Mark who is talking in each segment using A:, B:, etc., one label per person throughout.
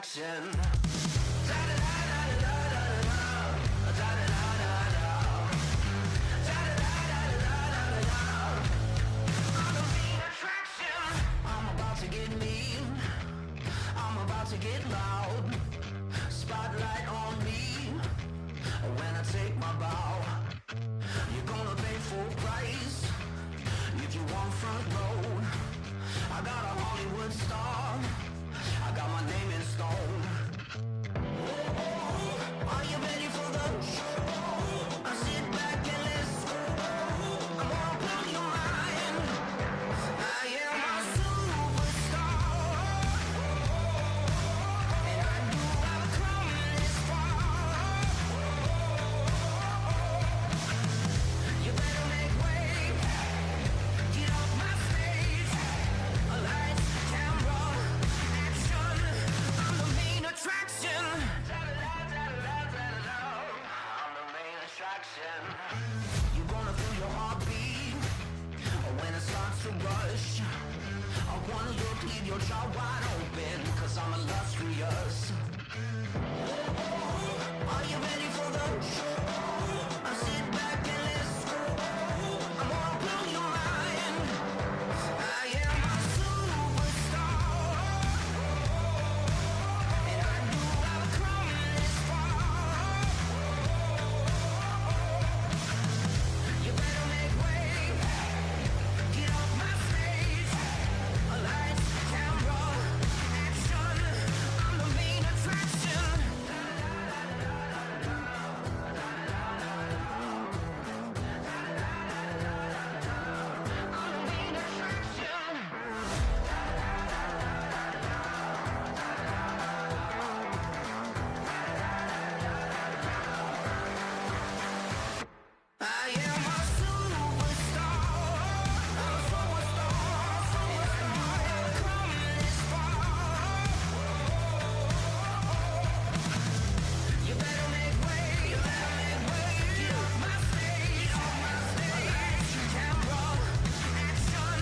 A: attraction. I'm about to get mean. I'm about to get loud. Spotlight on me when I take my bow. You're gonna pay full price if you want front row. I got a Hollywood star. I got my name in stone. Are you ready for the show? I sit back and listen. I'm gonna blow your mind. I am a superstar, and I knew I would come this far. You better make way. Get off my stage. Lights, camera, action. I'm the main attraction. I'm the main attraction. You're gonna feel your heartbeat when it starts to rush. I wanna look, leave your jaw wide open, 'cause I'm illustrious. Are you ready for the show? I sit back and listen. I'm gonna blow your mind. I am a superstar, and I knew I would come this far. You better make way. Get off my stage. Lights, camera, action. I'm the main attraction. I'm the main attraction. I am a superstar. I'm a superstar. And I knew I would come this far. You better make way. You better make way. Get off my stage. Lights, camera, action.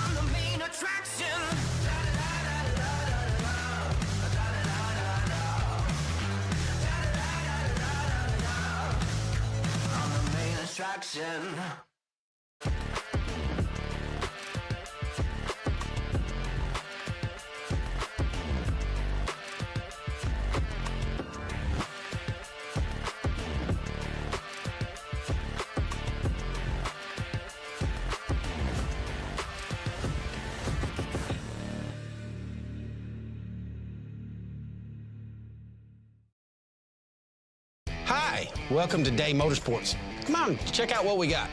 A: I'm the main attraction. I'm the main attraction.
B: Hi, welcome to Day Motorsports. Come on, check out what we got.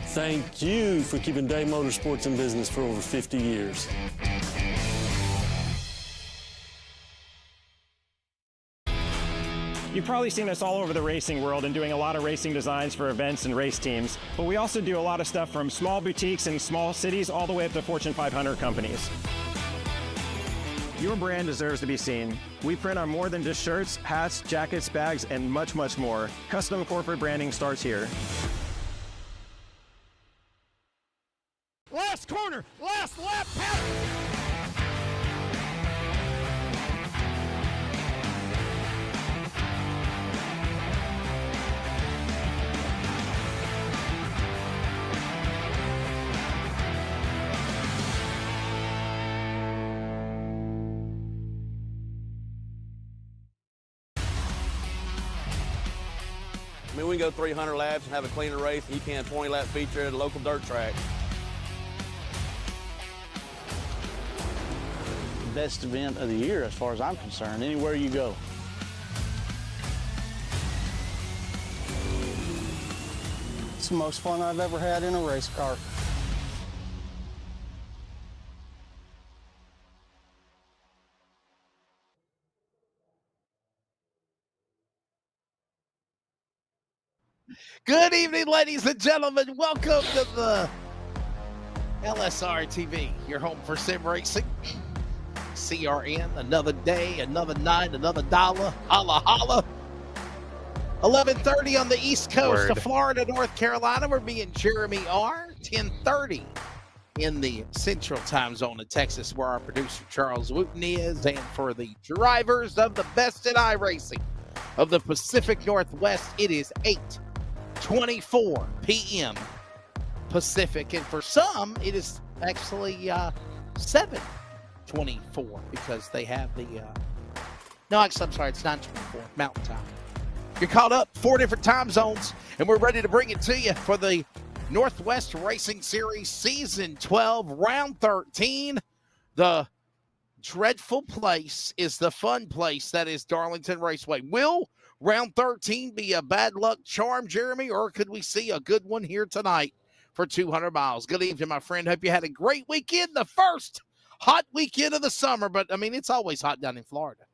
C: Thank you for keeping Day Motorsports in business for over 50 years.
D: You've probably seen us all over the racing world and doing a lot of racing designs for events and race teams, but we also do a lot of stuff from small boutiques in small cities all the way up to Fortune 500 companies. Your brand deserves to be seen. We print on more than just shirts, hats, jackets, bags, and much, much more. Custom corporate branding starts here.
E: Last corner, last lap, Pat.
F: I mean, we can go 300 laps and have a cleaner race than you can a 20-lap feature at a local dirt track.
G: Best event of the year as far as I'm concerned, anywhere you go. It's the most fun I've ever had in a race car.
E: Good evening, ladies and gentlemen. Welcome to the LSRTV, your home for sim racing. CRN. Another day, another night, another dollar. Holla, holla. 11:30 on the East Coast of Florida, North Carolina. We're being Jeremy R. 10:30 in the Central Time Zone of Texas, where our producer Charles Wooten is. And for the drivers of the best in iRacing of the Pacific Northwest, it is 8:24 p.m. Pacific. And for some, it is actually 7:24 because they have the no, actually, I'm sorry, it's 9:24 Mountain Time. You're caught up 4 different time zones, and we're ready to bring it to you for the Northwest Racing Series Season 12, Round 13. The dreadful place is the fun place that is Darlington Raceway. Will Round 13 be a bad luck charm, Jeremy, or could we see a good one here tonight for 200 miles? Good evening, my friend. Hope you had a great weekend, the first hot weekend of the summer, but, I mean, it's always hot down in Florida.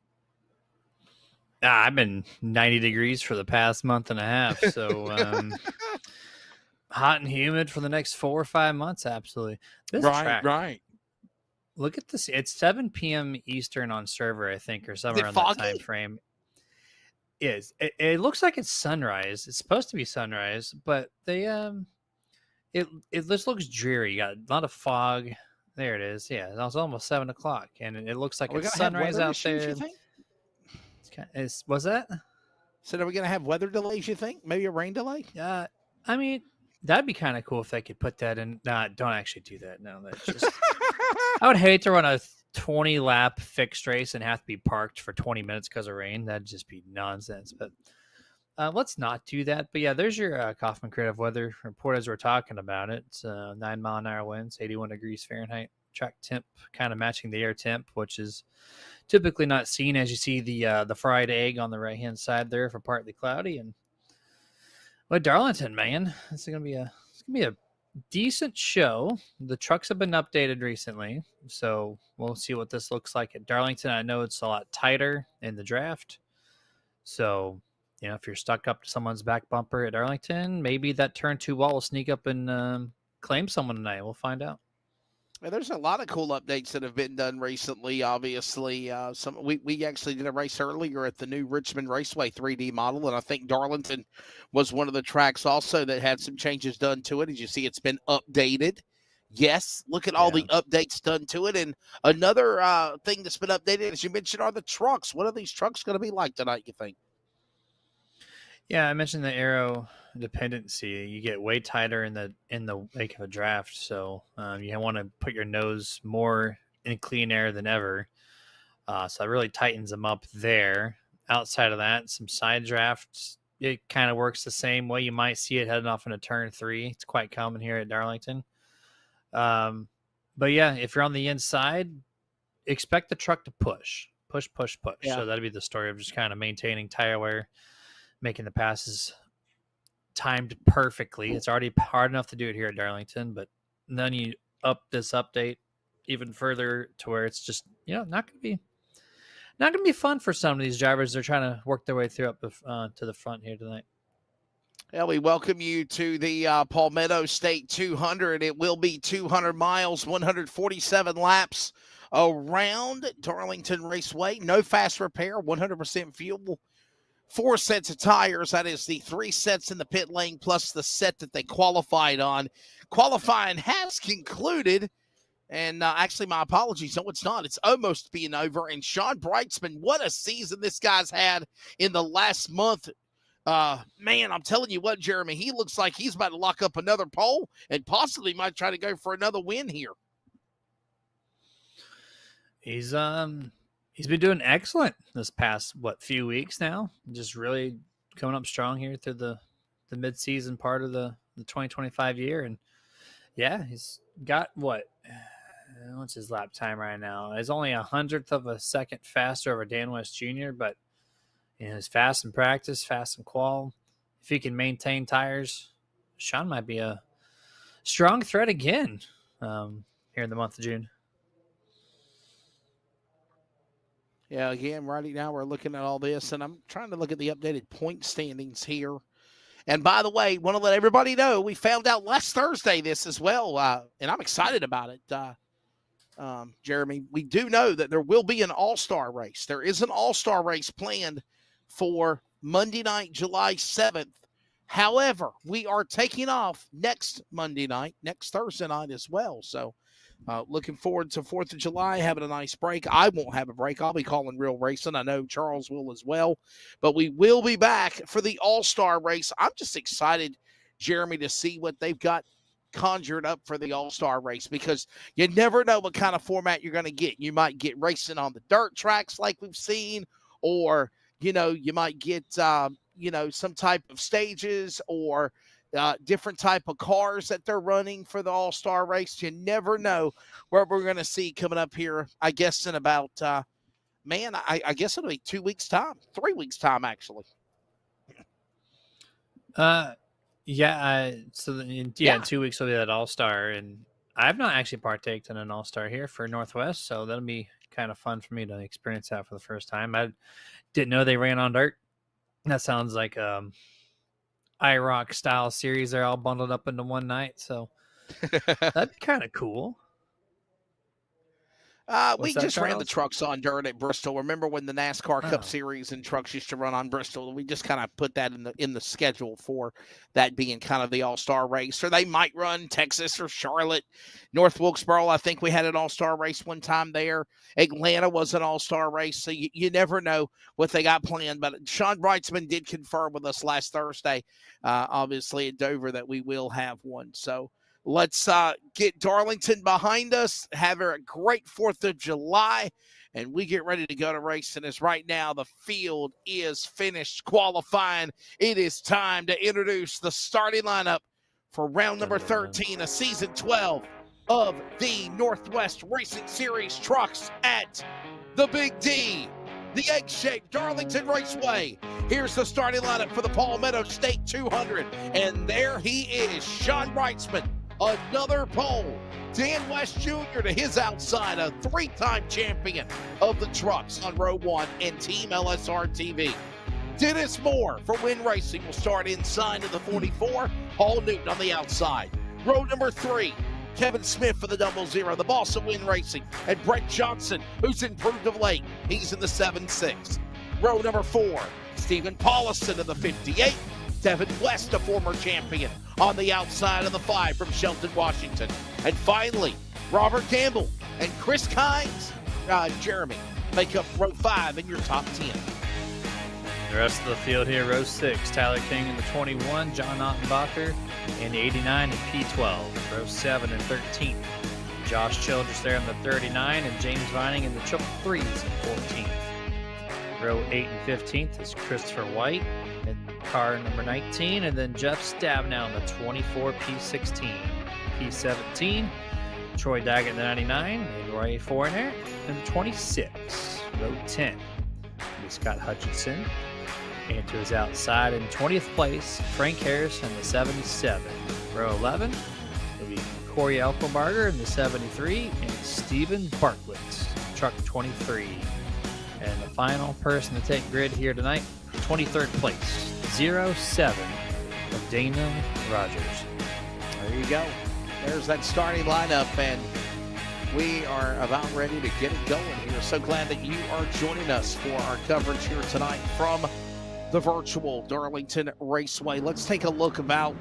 H: I've been 90 degrees for the past month and a half, so hot and humid for the next 4 or 5 months, absolutely. This track,
E: Right.
H: Look at this. It's 7 p.m. Eastern on server, I think, or somewhere on that time frame. It looks like it's sunrise. It's supposed to be sunrise, but they it just looks dreary. You got a lot of fog. There it is. Yeah, it's almost 7 o'clock, and it looks like it's sunrise out there. Was that?
E: So are we going to have weather delays, you think? Maybe a rain delay?
H: I mean, that'd be kind of cool if they could put that in. Nah, don't actually do that. No, that's just. I would hate to run a 20-lap fixed race and have to be parked for 20 minutes because of rain. That'd just be nonsense. But let's not do that. But yeah, there's your Kaufman Creative Weather Report as we're talking about it. It's 9-mile-an-hour winds, 81 degrees Fahrenheit. Track temp kind of matching the air temp, which is typically not seen as you see the fried egg on the right-hand side there for partly cloudy. And well, Darlington, man, it's gonna be a decent show. The trucks have been updated recently, so we'll see what this looks like at Darlington. I know it's a lot tighter in the draft, so if you're stuck up to someone's back bumper at Darlington, maybe that turn 2 wall will sneak up and claim someone tonight. We'll find out.
E: There's a lot of cool updates that have been done recently. Obviously, we actually did a race earlier at the new Richmond Raceway 3D model, and I think Darlington was one of the tracks also that had some changes done to it. As you see, it's been updated. Yes, look at all the updates done to it. And another thing that's been updated, as you mentioned, are the trucks. What are these trucks going to be like tonight, you think?
H: Yeah, I mentioned the aero dependency. You get way tighter in the wake of a draft, so you want to put your nose more in clean air than ever. So it really tightens them up there. Outside of that, some side drafts, it kind of works the same way. You might see it heading off into turn 3. It's quite common here at Darlington. But yeah, if you're on the inside, expect the truck to push. Yeah. So that'd be the story of just kind of maintaining tire wear, making the passes timed perfectly. It's already hard enough to do it here at Darlington, but then you up this update even further to where it's just not gonna be fun for some of these drivers. They're trying to work their way through up to the front here tonight.
E: Yeah, we welcome you to the Palmetto State 200. It will be 200 miles, 147 laps around Darlington Raceway. No fast repair, 100% fuel. 4 sets of tires. That is the 3 sets in the pit lane plus the set that they qualified on. Qualifying has concluded. And actually, my apologies. No, it's not. It's almost being over. And Sean Brightsman, what a season this guy's had in the last month. Man, I'm telling you what, Jeremy, he looks like he's about to lock up another pole and possibly might try to go for another win here.
H: He's been doing excellent this past, few weeks now. Just really coming up strong here through the mid-season part of the 2025 year. And, yeah, he's got what's his lap time right now? He's only 100th of a second faster over Dan West Jr., but he's fast in practice, fast in qual. If he can maintain tires, Sean might be a strong threat again here in the month of June.
E: Yeah, again, right now we're looking at all this, and I'm trying to look at the updated point standings here. And by the way, want to let everybody know we found out last Thursday this as well, and I'm excited about it. Jeremy, we do know that there will be an all-star race. There is an all-star race planned for Monday night, July 7th. However, we are taking off next Monday night, next Thursday night as well. So looking forward to 4th of July, having a nice break. I won't have a break. I'll be calling real racing. I know Charles will as well. But we will be back for the all-star race. I'm just excited, Jeremy, to see what they've got conjured up for the all-star race, because you never know what kind of format you're going to get. You might get racing on the dirt tracks like we've seen, or you might get some type of stages or different type of cars that they're running for the all-star race. You never know what we're going to see coming up here, I guess, in about I guess it'll be 2 weeks time, 3 weeks time actually.
H: In 2 weeks will be that all-star, and I've not actually partaked in an all-star here for Northwest, so that'll be kind of fun for me to experience that for the first time. I didn't know they ran on dirt. That sounds like iRock style series. They're all bundled up into one night, so that'd be kind of cool.
E: We just ran the trucks on dirt at Bristol. Remember when the NASCAR Cup Series and trucks used to run on Bristol? We just kind of put that in the schedule for that being kind of the all-star race. Or they might run Texas or Charlotte, North Wilkesboro. I think we had an all-star race one time there. Atlanta was an all-star race, so you never know what they got planned. But Sean Brightsman did confirm with us last Thursday, obviously at Dover, that we will have one. So let's get Darlington behind us, have a great 4th of July, and we get ready to go to racing. As right now the field is finished qualifying. It is time to introduce the starting lineup for round number 13 of season 12 of the Northwest Racing Series trucks at the Big D, the egg-shaped Darlington Raceway. Here's the starting lineup for the Palmetto State 200, and there he is, Sean Brightsman. Another pole. Dan West Jr. to his outside, a 3-time champion of the trucks on row 1 and Team LSRTV. Dennis Moore for Win Racing will start inside of the 44. Paul Newton on the outside. Row number 3, Kevin Smith for the 00, the boss of Win Racing, and Brett Johnson, who's improved of late. He's in the 7-6. Row number 4, Stephen Paulison in the 58. Devin West, a former champion, on the outside of the 5 from Shelton, Washington. And finally, Robert Campbell and Chris Kynes, Jeremy, make up row 5 in your top 10.
H: The rest of the field here, row 6, Tyler King in the 21, John Ottenbacher in the 89 and P12. Row 7 and 13, Josh Childress there in the 39, and James Vining in the 3s and 14th. Row 8 and 15th is Christopher White in car number 19, and then Jeff Stabnow in the 24 P16. P17, Troy Daggett in the 99, and Roy Fournier in the 26. Row 10, Scott Hutchinson, and to his outside in 20th place, Frank Harris in the 77. Row 11 will be Corey Elkelbarger in the 73, and Stephen Bartlett, truck 23. And the final person to take grid here tonight, 23rd place, 07 of Dana Rogers.
E: There you go. There's that starting lineup, and we are about ready to get it going here. So glad that you are joining us for our coverage here tonight from the virtual Darlington Raceway. Let's take a look about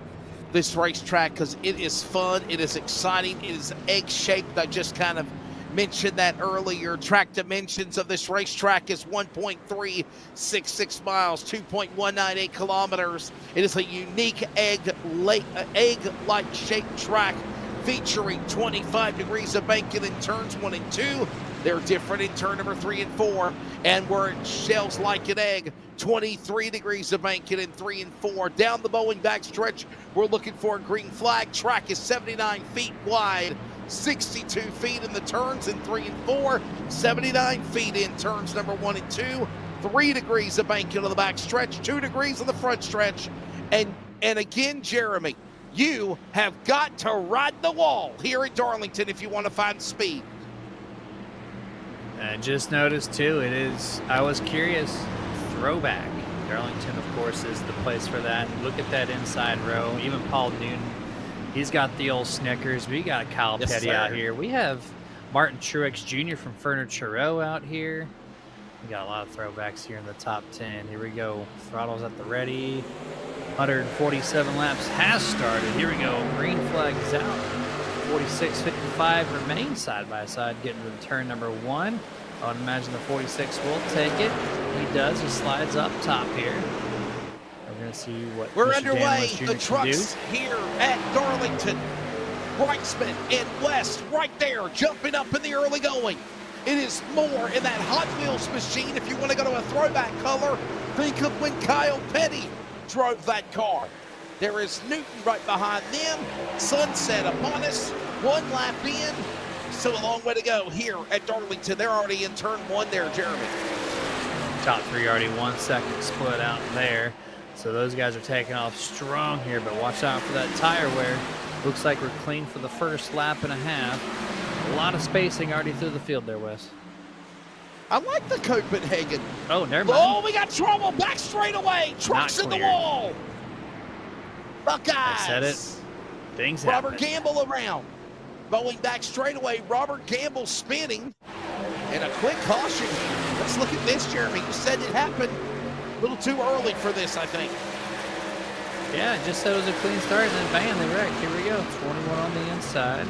E: this racetrack, because it is fun, it is exciting, it is egg-shaped. I just kind of mentioned that earlier. Track dimensions of this racetrack is 1.366 miles, 2.198 kilometers. It is a unique egg-like shaped track featuring 25 degrees of banking in turns 1 and 2. They're different in turn number 3 and 4. And where it shells like an egg, 23 degrees of banking in 3 and 4. Down the Boeing backstretch, we're looking for a green flag. Track is 79 feet wide, 62 feet in the turns in 3 and 4, 79 feet in turns number 1 and 2, 3 degrees of banking on the back stretch, 2 degrees on the front stretch. And again, Jeremy, you have got to ride the wall here at Darlington if you want to find speed.
H: I just noticed too, I was curious, throwback. Darlington, of course, is the place for that. Look at that inside row. Even Paul Newton, he's got the old Snickers. We got Kyle Petty out here. We have Martin Truex Jr. from Furniture Row out here. We got a lot of throwbacks here in the top 10. Here we go. Throttles at the ready. 147 laps has started. Here we go. Green flag is out. 46.55 remain side by side, getting to turn number 1. I would imagine the 46 will take it. He does. He slides up top here. We're going to see what
E: We're
H: Mr.
E: underway.
H: Jr.
E: The
H: can
E: trucks here at Darlington. Brightsman and West right there, jumping up in the early going. It is more in that Hot Wheels machine. If you want to go to a throwback color, think of when Kyle Petty drove that car. There is Newton right behind them. Sunset upon us. 1 lap in. Still a long way to go here at Darlington. They're already in turn 1 there, Jeremy.
H: Top 3 already 1 second split out there. So those guys are taking off strong here, but watch out for that tire wear. Looks like we're clean for the first lap and a half. A lot of spacing already through the field there, Wes.
E: I like the Copenhagen.
H: Oh, never mind.
E: Oh, we got trouble back straight away. Trucks in the wall. Buckeyes.
H: I said it. Things
E: Robert
H: happen.
E: Gamble around. Going back straight away. Robert Gamble spinning. And a quick caution. Let's look at this, Jeremy. You said it happened a little too early for this, I think.
H: Yeah, just said it was a clean start, and then bam, they wrecked. Here we go. 21 on the inside.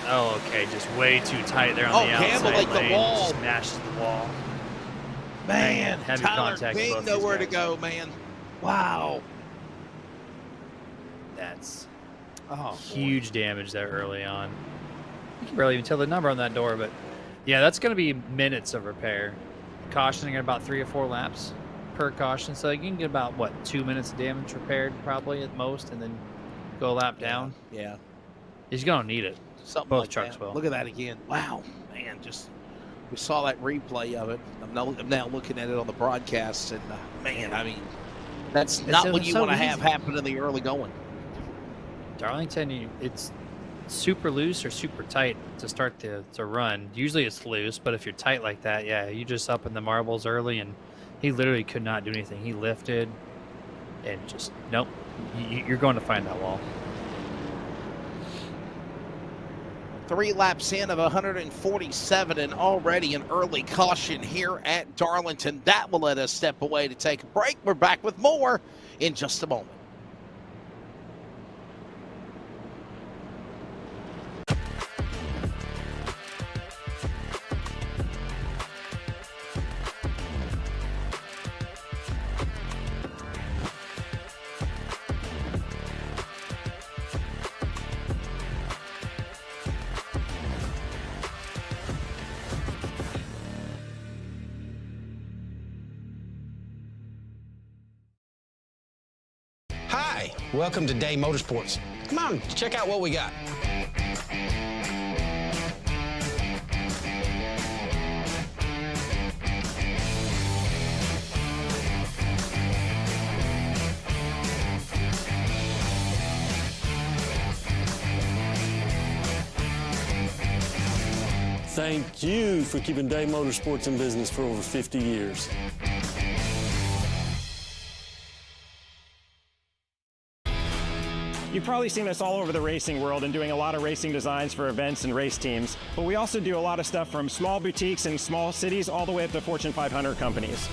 H: Oh, okay, just way too tight there on the outside
E: Campbell like
H: lane.
E: the wall.
H: Smashes the wall.
E: Man,
H: heavy
E: Tyler
H: contact.
E: King
H: both these
E: nowhere to
H: guys.
E: go, man. Wow.
H: That's
E: Oh,
H: huge damage there early on. You can barely even tell the number on that door, but yeah, that's going to be minutes of repair. Cautioning at about 3 or 4 laps per caution, so you can get about, what, 2 minutes of damage repaired probably at most, and then go a lap down.
E: Yeah.
H: He's going to need it.
E: Something
H: Both
E: like
H: trucks
E: that.
H: will.
E: Look at that again. Wow, man, just we saw that replay of it. I'm now looking at it on the broadcast, and man, I mean, that's not what you
H: so
E: want to have
H: easy.
E: happen in the early going.
H: Darlington, it's super loose or super tight to start to run. Usually it's loose, but if you're tight like that, yeah, you just up in the marbles early, and he literally could not do anything. He lifted and just, nope, you're going to find that wall.
E: 3 laps in of 147 and already an early caution here at Darlington. That will let us step away to take a break. We're back with more in just a moment.
B: Hi, welcome to Day Motorsports. Come on, check out what we got.
C: Thank you for keeping Day Motorsports in business for over 50 years.
D: You've probably seen us all over the racing world and doing a lot of racing designs for events and race teams, but we also do a lot of stuff from small boutiques in small cities all the way up to Fortune 500 companies.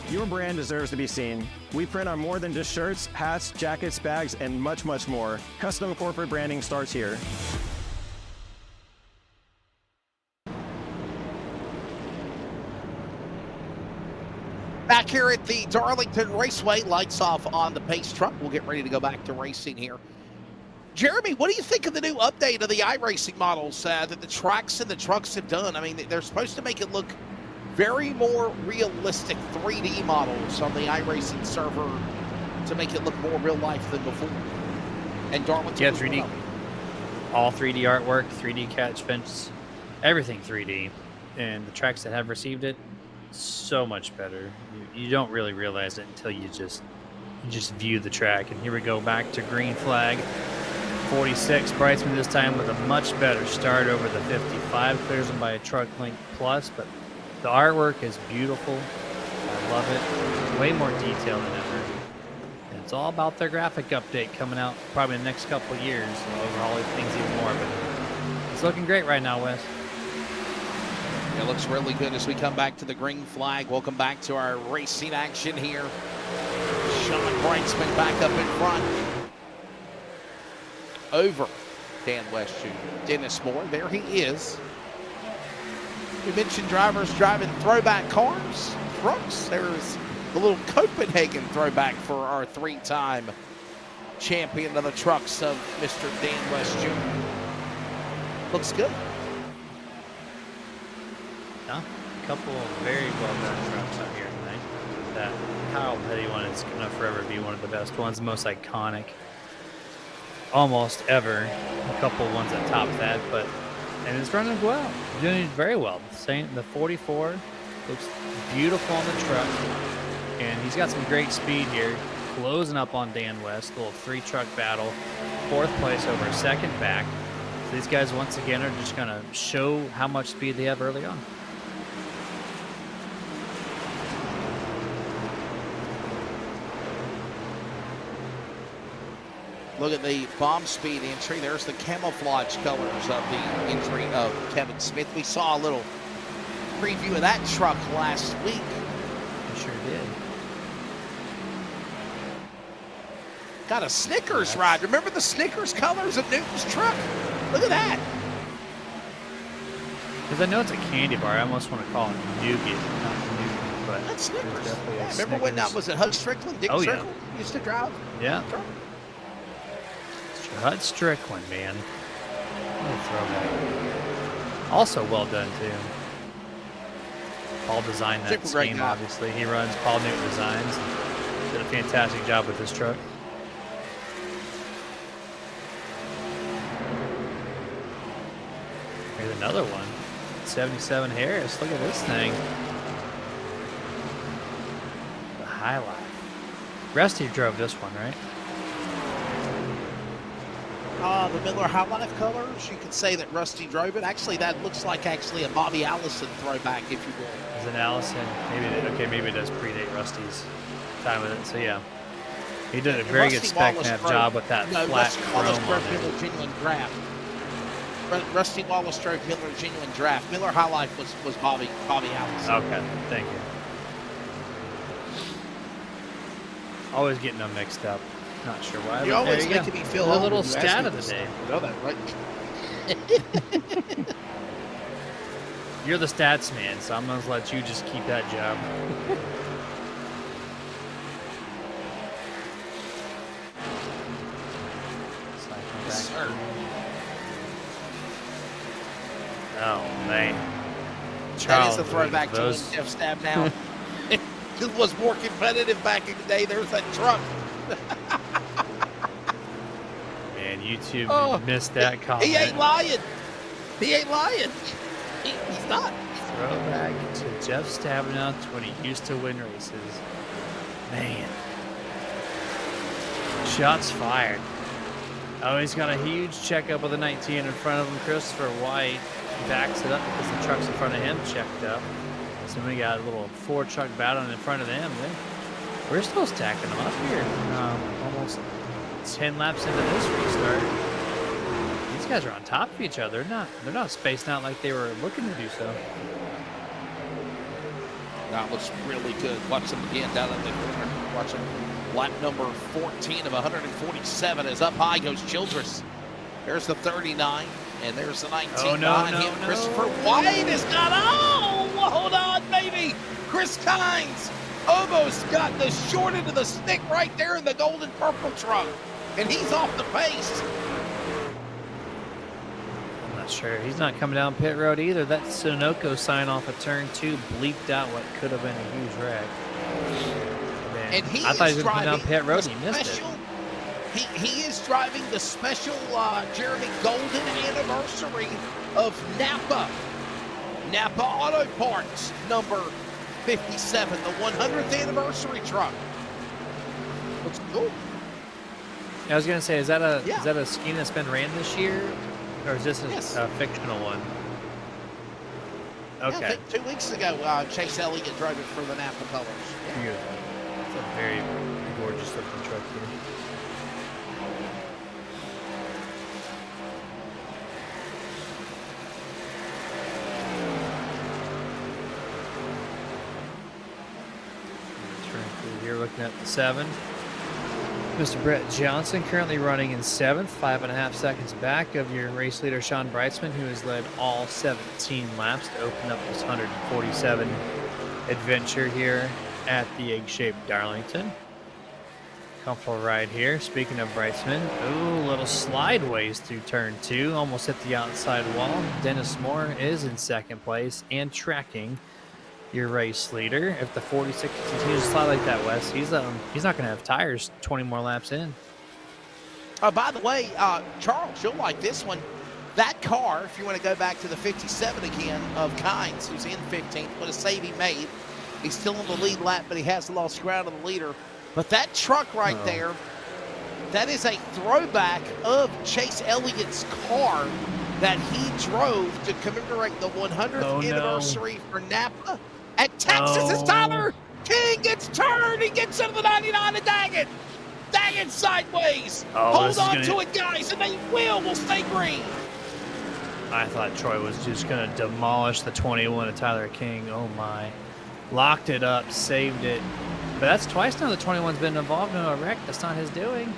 D: Your brand deserves to be seen. We print on more than just shirts, hats, jackets, bags, and much, much more. Custom corporate branding starts here.
E: Back here at the Darlington Raceway, lights off on the pace truck. We'll get ready to go back to racing here. Jeremy, what do you think of the new update of the iRacing models that the tracks and the trucks have done? I mean, they're supposed to make it look very more realistic 3D models on the iRacing server to make it look more real life than before. And Darlington,
H: Yeah,
E: was
H: 3D.
E: one of them.
H: All 3D artwork, 3D catch fence, everything 3D. And the tracks that have received it, so much better. You don't really realize it until you just view the track. And here we go back to green flag. 46 Brightsman this time with a much better start over the 55. Clears them by a truck length plus, but the artwork is beautiful. I love it. Way more detail than ever. It's all about their graphic update coming out probably in the next couple of years. They'll overhaul things even more, but it's looking great right now, Wes.
E: It looks really good as we come back to the green flag. Welcome back to our racing action here. Sean Brightsman back up in front. Over Dan West Jr. Dennis Moore, there he is. We mentioned drivers driving throwback cars, trucks. There's the little Copenhagen throwback for our 3-time champion of the trucks of Mr. Dan West Jr. Looks good.
H: Yeah, a couple of very well done trucks out here tonight. That Kyle Petty one is going to forever be one of the best ones, the most iconic almost ever. A couple ones that top that, but and it's running well, doing very well. The 44 looks beautiful on the truck, and he's got some great speed here, closing up on Dan West. A little 3-truck battle, 4th place over 2nd back. So these guys once again are just going to show how much speed they have early on.
E: Look at the bomb speed entry. There's the camouflage colors of the entry of Kevin Smith. We saw a little preview of that truck last week.
H: We sure did.
E: Got a Snickers ride. Remember the Snickers colors of Newton's truck? Look at that.
H: Because I know it's a candy bar. I almost want to call it nougat, not Newton, but
E: That's Snickers.
H: definitely a
E: Remember when that
H: Snickers.
E: was it Hud Strickland? Dick
H: Oh, yeah.
E: Strickland used to drive?
H: Yeah. Hud Strickland, man. What a throwback. Also well done, too. Paul designed that
E: Super great
H: scheme,
E: guy.
H: obviously. He runs Paul Newton Designs. Did a fantastic job with this truck. Here's another one. 77 Harris. Look at this thing. The highlight. Rusty drove this one, right?
E: The Miller High Life colors, you could say that Rusty drove it. Actually, that looks like a Bobby Allison throwback, if you will.
H: Is it Allison? Maybe it does predate Rusty's time with it. So yeah, he did a very good spec nav job with that flat
E: Rusty Wallace
H: chrome on
E: drove
H: there.
E: Miller Genuine Draft. Rusty Wallace drove Miller Genuine Draft. Miller High Life was Bobby Allison.
H: Okay, thank you. Always getting them mixed up. Not sure why.
E: You're
H: but
E: always
H: there you
E: making
H: go.
E: me feel
H: A
E: old
H: little
E: when you ask
H: stat
E: me
H: of the
E: this.
H: day.
E: You know that, right?
H: You're the stats man, so I'm gonna let you just keep that job.
E: Yes, sir.
H: Oh man.
E: That is a
H: Charles,
E: throwback to when
H: those-
E: Jeff Stab now. It was more competitive back in the day. There's that truck.
H: Man, YouTube
E: Oh,
H: missed that comment.
E: He ain't lying. He ain't lying. He's not.
H: Throwback to Jeff Stabenow when he used to win races. Man. Shots fired. Oh, he's got a huge checkup with a 19 in front of him. Christopher White backs it up because the trucks in front of him checked up. So we got a little 4-truck battle in front of them. We're still stacking them up here. Almost 10 laps into this restart. These guys are on top of each other. They're not spaced out like they were looking to do so.
E: That looks really good. Watch them again down in the corner. Watch them. Lap number 14 of 147 as up high goes Childress. There's the 39, and there's the 19
H: Oh, no,
E: behind
H: no,
E: him.
H: no.
E: Christopher White has got, oh, hold on, baby. Chris Kynes almost got the short end of the stick right there in the golden purple truck, and he's off the pace.
H: I'm not sure. He's not coming down pit road either. That Sunoco sign off of turn 2 bleeped out what could have been a huge wreck. Man,
E: And he
H: I thought he
E: is
H: was going to come down
E: driving
H: pit road
E: the
H: and he missed it.
E: special- He is driving the special Jeremy Golden anniversary of Napa. Napa Auto Parts, number 57, the 100th anniversary truck. Looks cool.
H: I was going to say, is that a
E: Yeah.
H: scheme that's been ran this year? Or is this
E: Yes.
H: a fictional one?
E: Yeah,
H: Okay.
E: I think 2 weeks ago, Chase Elliott drove it for the Napa colors. Yeah.
H: Beautiful. It's a very gorgeous looking truck look here. Turn through here, looking at the 7. Mr. Brett Johnson currently running in 7th, 5.5 seconds back of your race leader, Sean Breitzman, who has led all 17 laps to open up this 147 adventure here at the egg-shaped Darlington. Comfortable ride here. Speaking of Breitzman, ooh, little slideways through turn 2, almost hit the outside wall. Dennis Moore is in 2nd place and tracking your race leader. If the 46 continues to slide like that, Wes, he's not going to have tires 20 more laps in.
E: By the way, Charles, you'll like this one. That car, if you want to go back to the 57 again of Kynes, who's in 15th, what a save he made. He's still in the lead lap, but he has lost ground on the leader. But that truck right there, that is a throwback of Chase Elliott's car that he drove to commemorate the 100th anniversary for Napa at Texas. As Tyler King gets turned, he gets into the 99 and Daggett. Daggett sideways. Hold on to it, guys, and they will stay green.
H: I thought Troy was just going to demolish the 21 of Tyler King. Oh, my. Locked it up, saved it. But that's twice now the 21's been involved in a wreck. That's not his doing.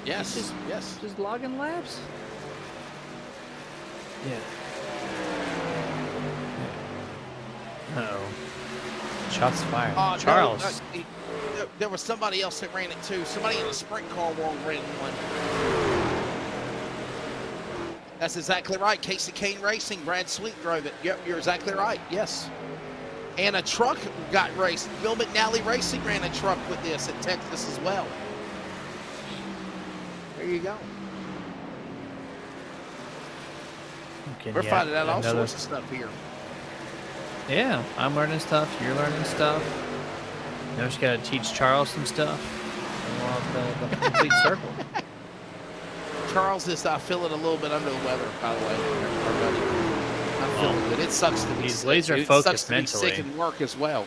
E: Yes,
H: Just logging laps. Yeah. Uh-oh. Shots fired. Charles.
E: No, there was somebody else that ran it too. Somebody in the sprint car world ran one. That's exactly right. Casey Kane Racing. Brad Sweet drove it. Yep, you're exactly right. Yes. And a truck got raced. Bill McNally Racing ran a truck with this at Texas as well. There you go. We're finding out all sorts of stuff here.
H: Yeah, I'm learning stuff. You're learning stuff. You just got to teach Charles some stuff. And we'll have the complete circle.
E: Charles is feeling a little bit under the weather, by the way. I'm feeling good. It sucks to be
H: He's
E: sick.
H: laser
E: It
H: focused
E: sucks to be
H: mentally.
E: sick and work as well.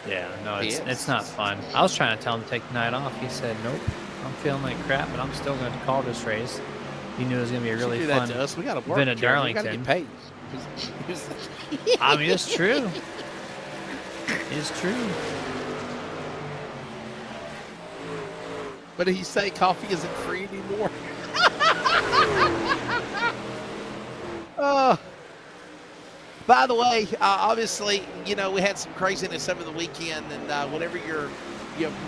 H: Yeah, no, it's not fun. I was trying to tell him to take the night off. He said, nope, I'm feeling like crap, but I'm still going to call this race. He knew it was going to be a really fun
E: We got to work.
H: event at Darlington.
E: We got to get paid.
H: I mean, it's true. It's true.
E: What did he say? Coffee isn't free anymore? By the way, obviously, you know, we had some craziness over the weekend, and whatever your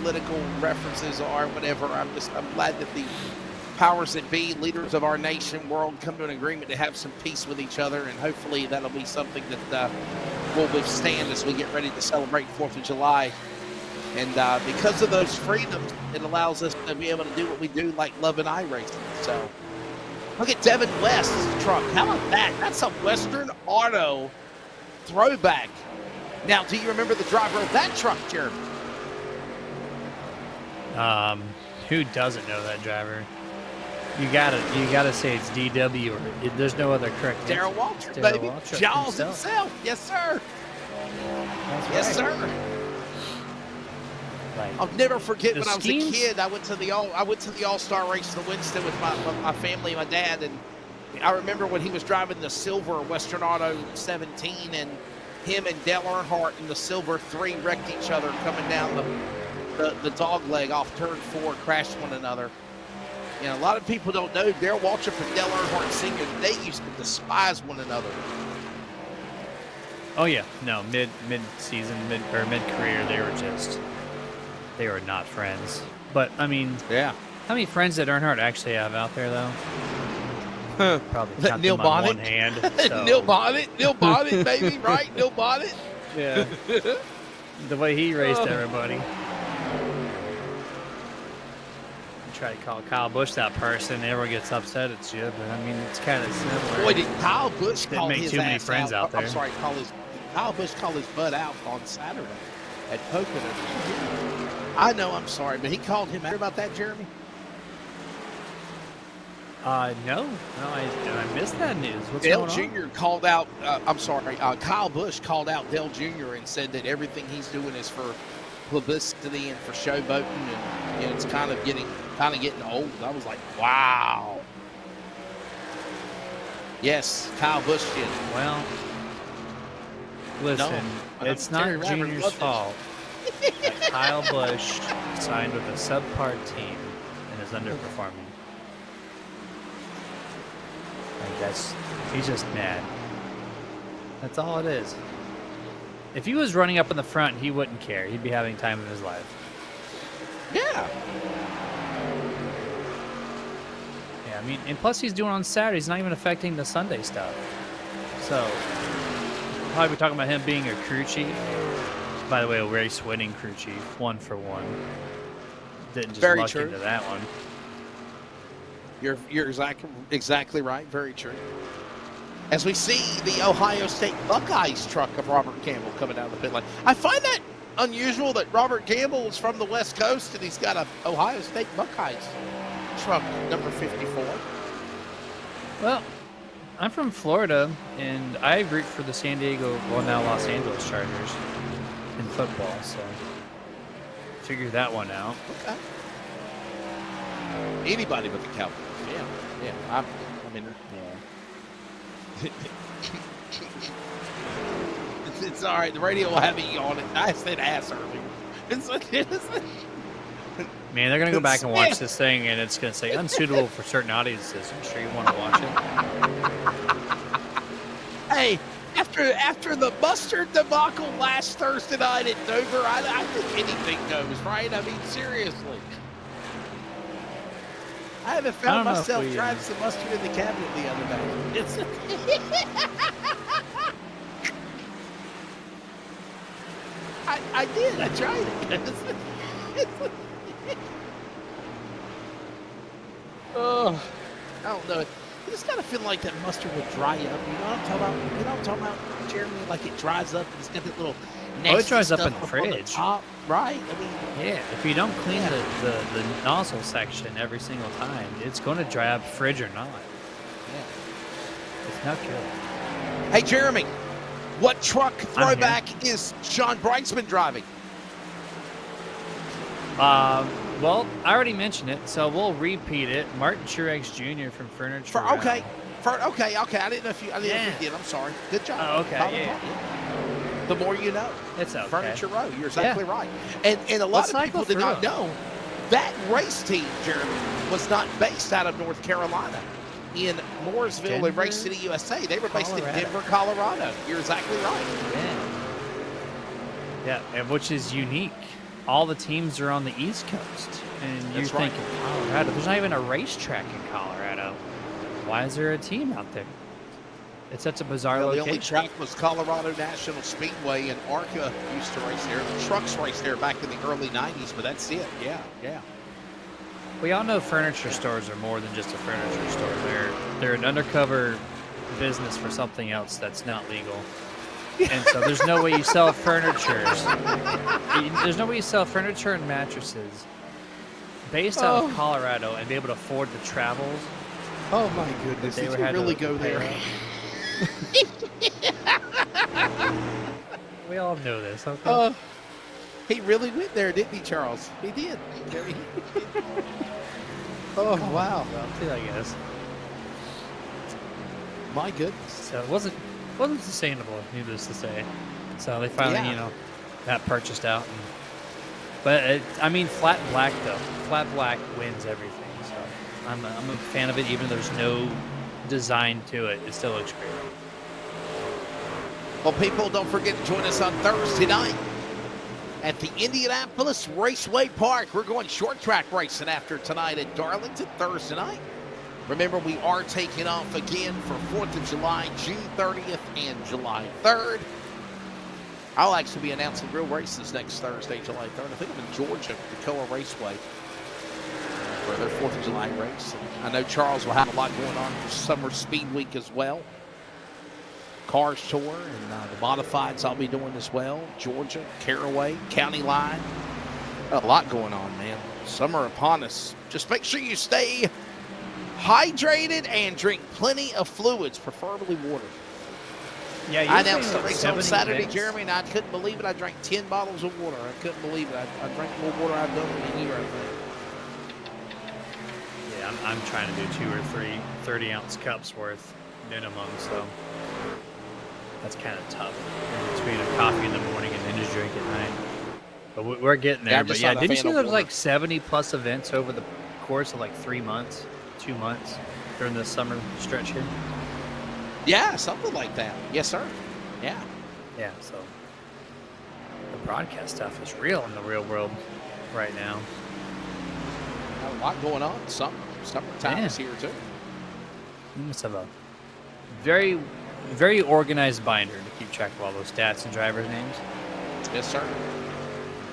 E: political references are, whatever, I'm glad that the powers that be, leaders of our nation, world, come to an agreement to have some peace with each other, and hopefully that'll be something that will withstand as we get ready to celebrate 4th of July. And because of those freedoms, it allows us to be able to do what we do, like love and iRacing. So look at Devin West's truck. How about that? That's a Western Auto throwback. Now, do you remember the driver of that truck, Jeremy?
H: Who doesn't know that driver? You gotta say it's DW, or there's no other correct answer.
E: Darrell Waltrip,
H: Darrell
E: baby.
H: Waltrip
E: Jaws himself. Yes, sir. Yes, sir.
H: Like,
E: I'll never forget when I was
H: schemes?
E: a kid. I went to the All-Star race in Winston with my family, my dad, and I remember when he was driving the silver Western Auto 17, and him and Dale Earnhardt in the silver 3 wrecked each other coming down the dog leg off turn 4, crashed one another. You know, a lot of people don't know Darrell Waltrip and Dale Earnhardt Sr., they used to despise one another.
H: Oh yeah, no, mid-season, mid-career, they were not friends. But I mean,
E: yeah.
H: How many friends did Earnhardt actually have out there, though? Probably count
E: Neil
H: them on
E: Bonnet.
H: one hand. So.
E: Neil Bonnet, baby, right? Neil Bonnet.
H: Yeah. The way he raced everybody. You try to call Kyle Busch that person, everyone gets upset at you, but I mean, it's kind of similar.
E: Boy, did Kyle Busch
H: Didn't
E: call
H: make
E: his
H: too many
E: ass
H: friends out there.
E: I'm sorry, Kyle Busch called his butt out on Saturday at Pocono. I know, I'm sorry, but he called him out about that, Jeremy?
H: No, I missed that news. What's
E: Dale
H: going on?
E: Jr. called out, Kyle Busch called out Dale Jr. and said that everything he's doing is for publicity and for showboating, and you know, it's kind of getting old. I was like, wow. Yes, Kyle Busch did.
H: Well, listen, it's not Junior's fault that Kyle Busch signed with a subpar team and is underperforming. He's just mad. That's all it is. If he was running up in the front, he wouldn't care. He'd be having time of his life.
E: Yeah.
H: Yeah, I mean, and plus he's doing on Saturdays, not even affecting the Sunday stuff. So, probably be talking about him being a crew chief. By the way, a race-winning crew chief, 1 for 1. Didn't just
E: Very
H: luck
E: true.
H: into that one.
E: You're exactly right. Very true. As we see the Ohio State Buckeyes truck of Robert Campbell coming down the pit lane. I find that unusual that Robert Campbell is from the West Coast and he's got a Ohio State Buckeyes truck number 54.
H: Well, I'm from Florida, and I root for the San Diego, well, now Los Angeles Chargers in football, so figure that one out.
E: Okay. Anybody but the Cowboys. Yeah. I mean, yeah. It's all right. The radio will have me on it. I said ass earlier.
H: Man, they're going to go back and watch this thing, and it's going to say unsuitable for certain audiences. I'm sure you want to watch it.
E: Hey, after the mustard debacle last Thursday night at Dover, I think anything goes, right? I mean, seriously. I haven't found myself driving some mustard in the cabinet the other day. I did. I tried it. Oh, I don't know. I just kind of feel like that mustard would dry up. You know what I'm talking about? You know what I'm talking about, Jeremy? Like it dries up and it's got that little nasty
H: it dries up
E: stuff
H: in the
E: on
H: fridge.
E: top. Right. I mean,
H: Yeah, if you don't clean the nozzle section every single time, it's going to dry up, fridge or not.
E: yeah.
H: It's not good.
E: Hey, Jeremy, what truck throwback is Sean Brightsman driving?
H: Well, I already mentioned it, so we'll repeat it. Martin Truex Jr. from Furniture.
E: Okay. I didn't know if you did. I'm sorry. Good job.
H: Oh, okay. Yeah.
E: The more you know.
H: It's okay.
E: Furniture Row. You're exactly right. And a lot of people did not know that race team, Jeremy, was not based out of North Carolina. In Mooresville and Race City, USA. They were based in Denver, Colorado. You're exactly right.
H: Yeah, and which is unique. All the teams are on the East Coast, and you're thinking, Colorado, there's not even a racetrack in Colorado. Why is there a team out there? It's such a bizarre location.
E: The only track was Colorado National Speedway, and ARCA used to race there. The trucks raced there back in the early 90s, but that's it. Yeah.
H: We all know furniture stores are more than just a furniture store. They're an undercover business for something else that's not legal. And so there's no way you sell furniture. There's no way you sell furniture and mattresses based out of Colorado and be able to afford the travels.
E: Oh my goodness! Did you really go there?
H: We all know this. Okay.
E: He really went there, didn't he, Charles? He did. Oh wow!
H: Well, I guess.
E: My goodness.
H: So it wasn't sustainable, needless to say. So they finally, got purchased out. But I mean, flat black though. Flat black wins everything. So I'm a fan of it, even though there's no design to it. It still looks great.
E: Well, people, don't forget to join us on Thursday night at the Indianapolis Raceway Park. We're going short track racing after tonight at Darlington Thursday night. Remember, we are taking off again for 4th of July, June 30th and July 3rd. I'll actually be announcing real races next Thursday, July 3rd. I think I'm in Georgia, Tacoma Raceway, for their 4th of July race. And I know Charles will have a lot going on for Summer Speed Week as well. Cars Tour and the Modifieds I'll be doing as well. Georgia, Caraway, County Line. A lot going on, man. Summer upon us. Just make sure you stay hydrated and drink plenty of fluids, preferably water.
H: Yeah,
E: I
H: usually
E: announced the
H: like
E: race
H: 70
E: on Saturday,
H: events.
E: Jeremy, and I couldn't believe it. I drank 10 bottles of water. I couldn't believe it. I drank more water I've done in a year, I think.
H: Yeah, I'm trying to do 2 or 3 30-ounce cups worth minimum, so that's kind of tough. In between a coffee in the morning and energy drink at night. But we're getting there.
E: I'm
H: But
E: just
H: yeah,
E: not a
H: didn't you
E: fan
H: see
E: of
H: there was
E: water.
H: like 70+ events over the course of like 3 months, 2 months during the summer stretch here?
E: Yeah, something like that. Yes, sir. Yeah.
H: Yeah, so the broadcast stuff is real in the real world right now.
E: Got a lot going on. Summertime
H: Yeah.
E: is here, too.
H: You must have a very, very organized binder to keep track of all those stats and drivers' names,
E: Yes, sir.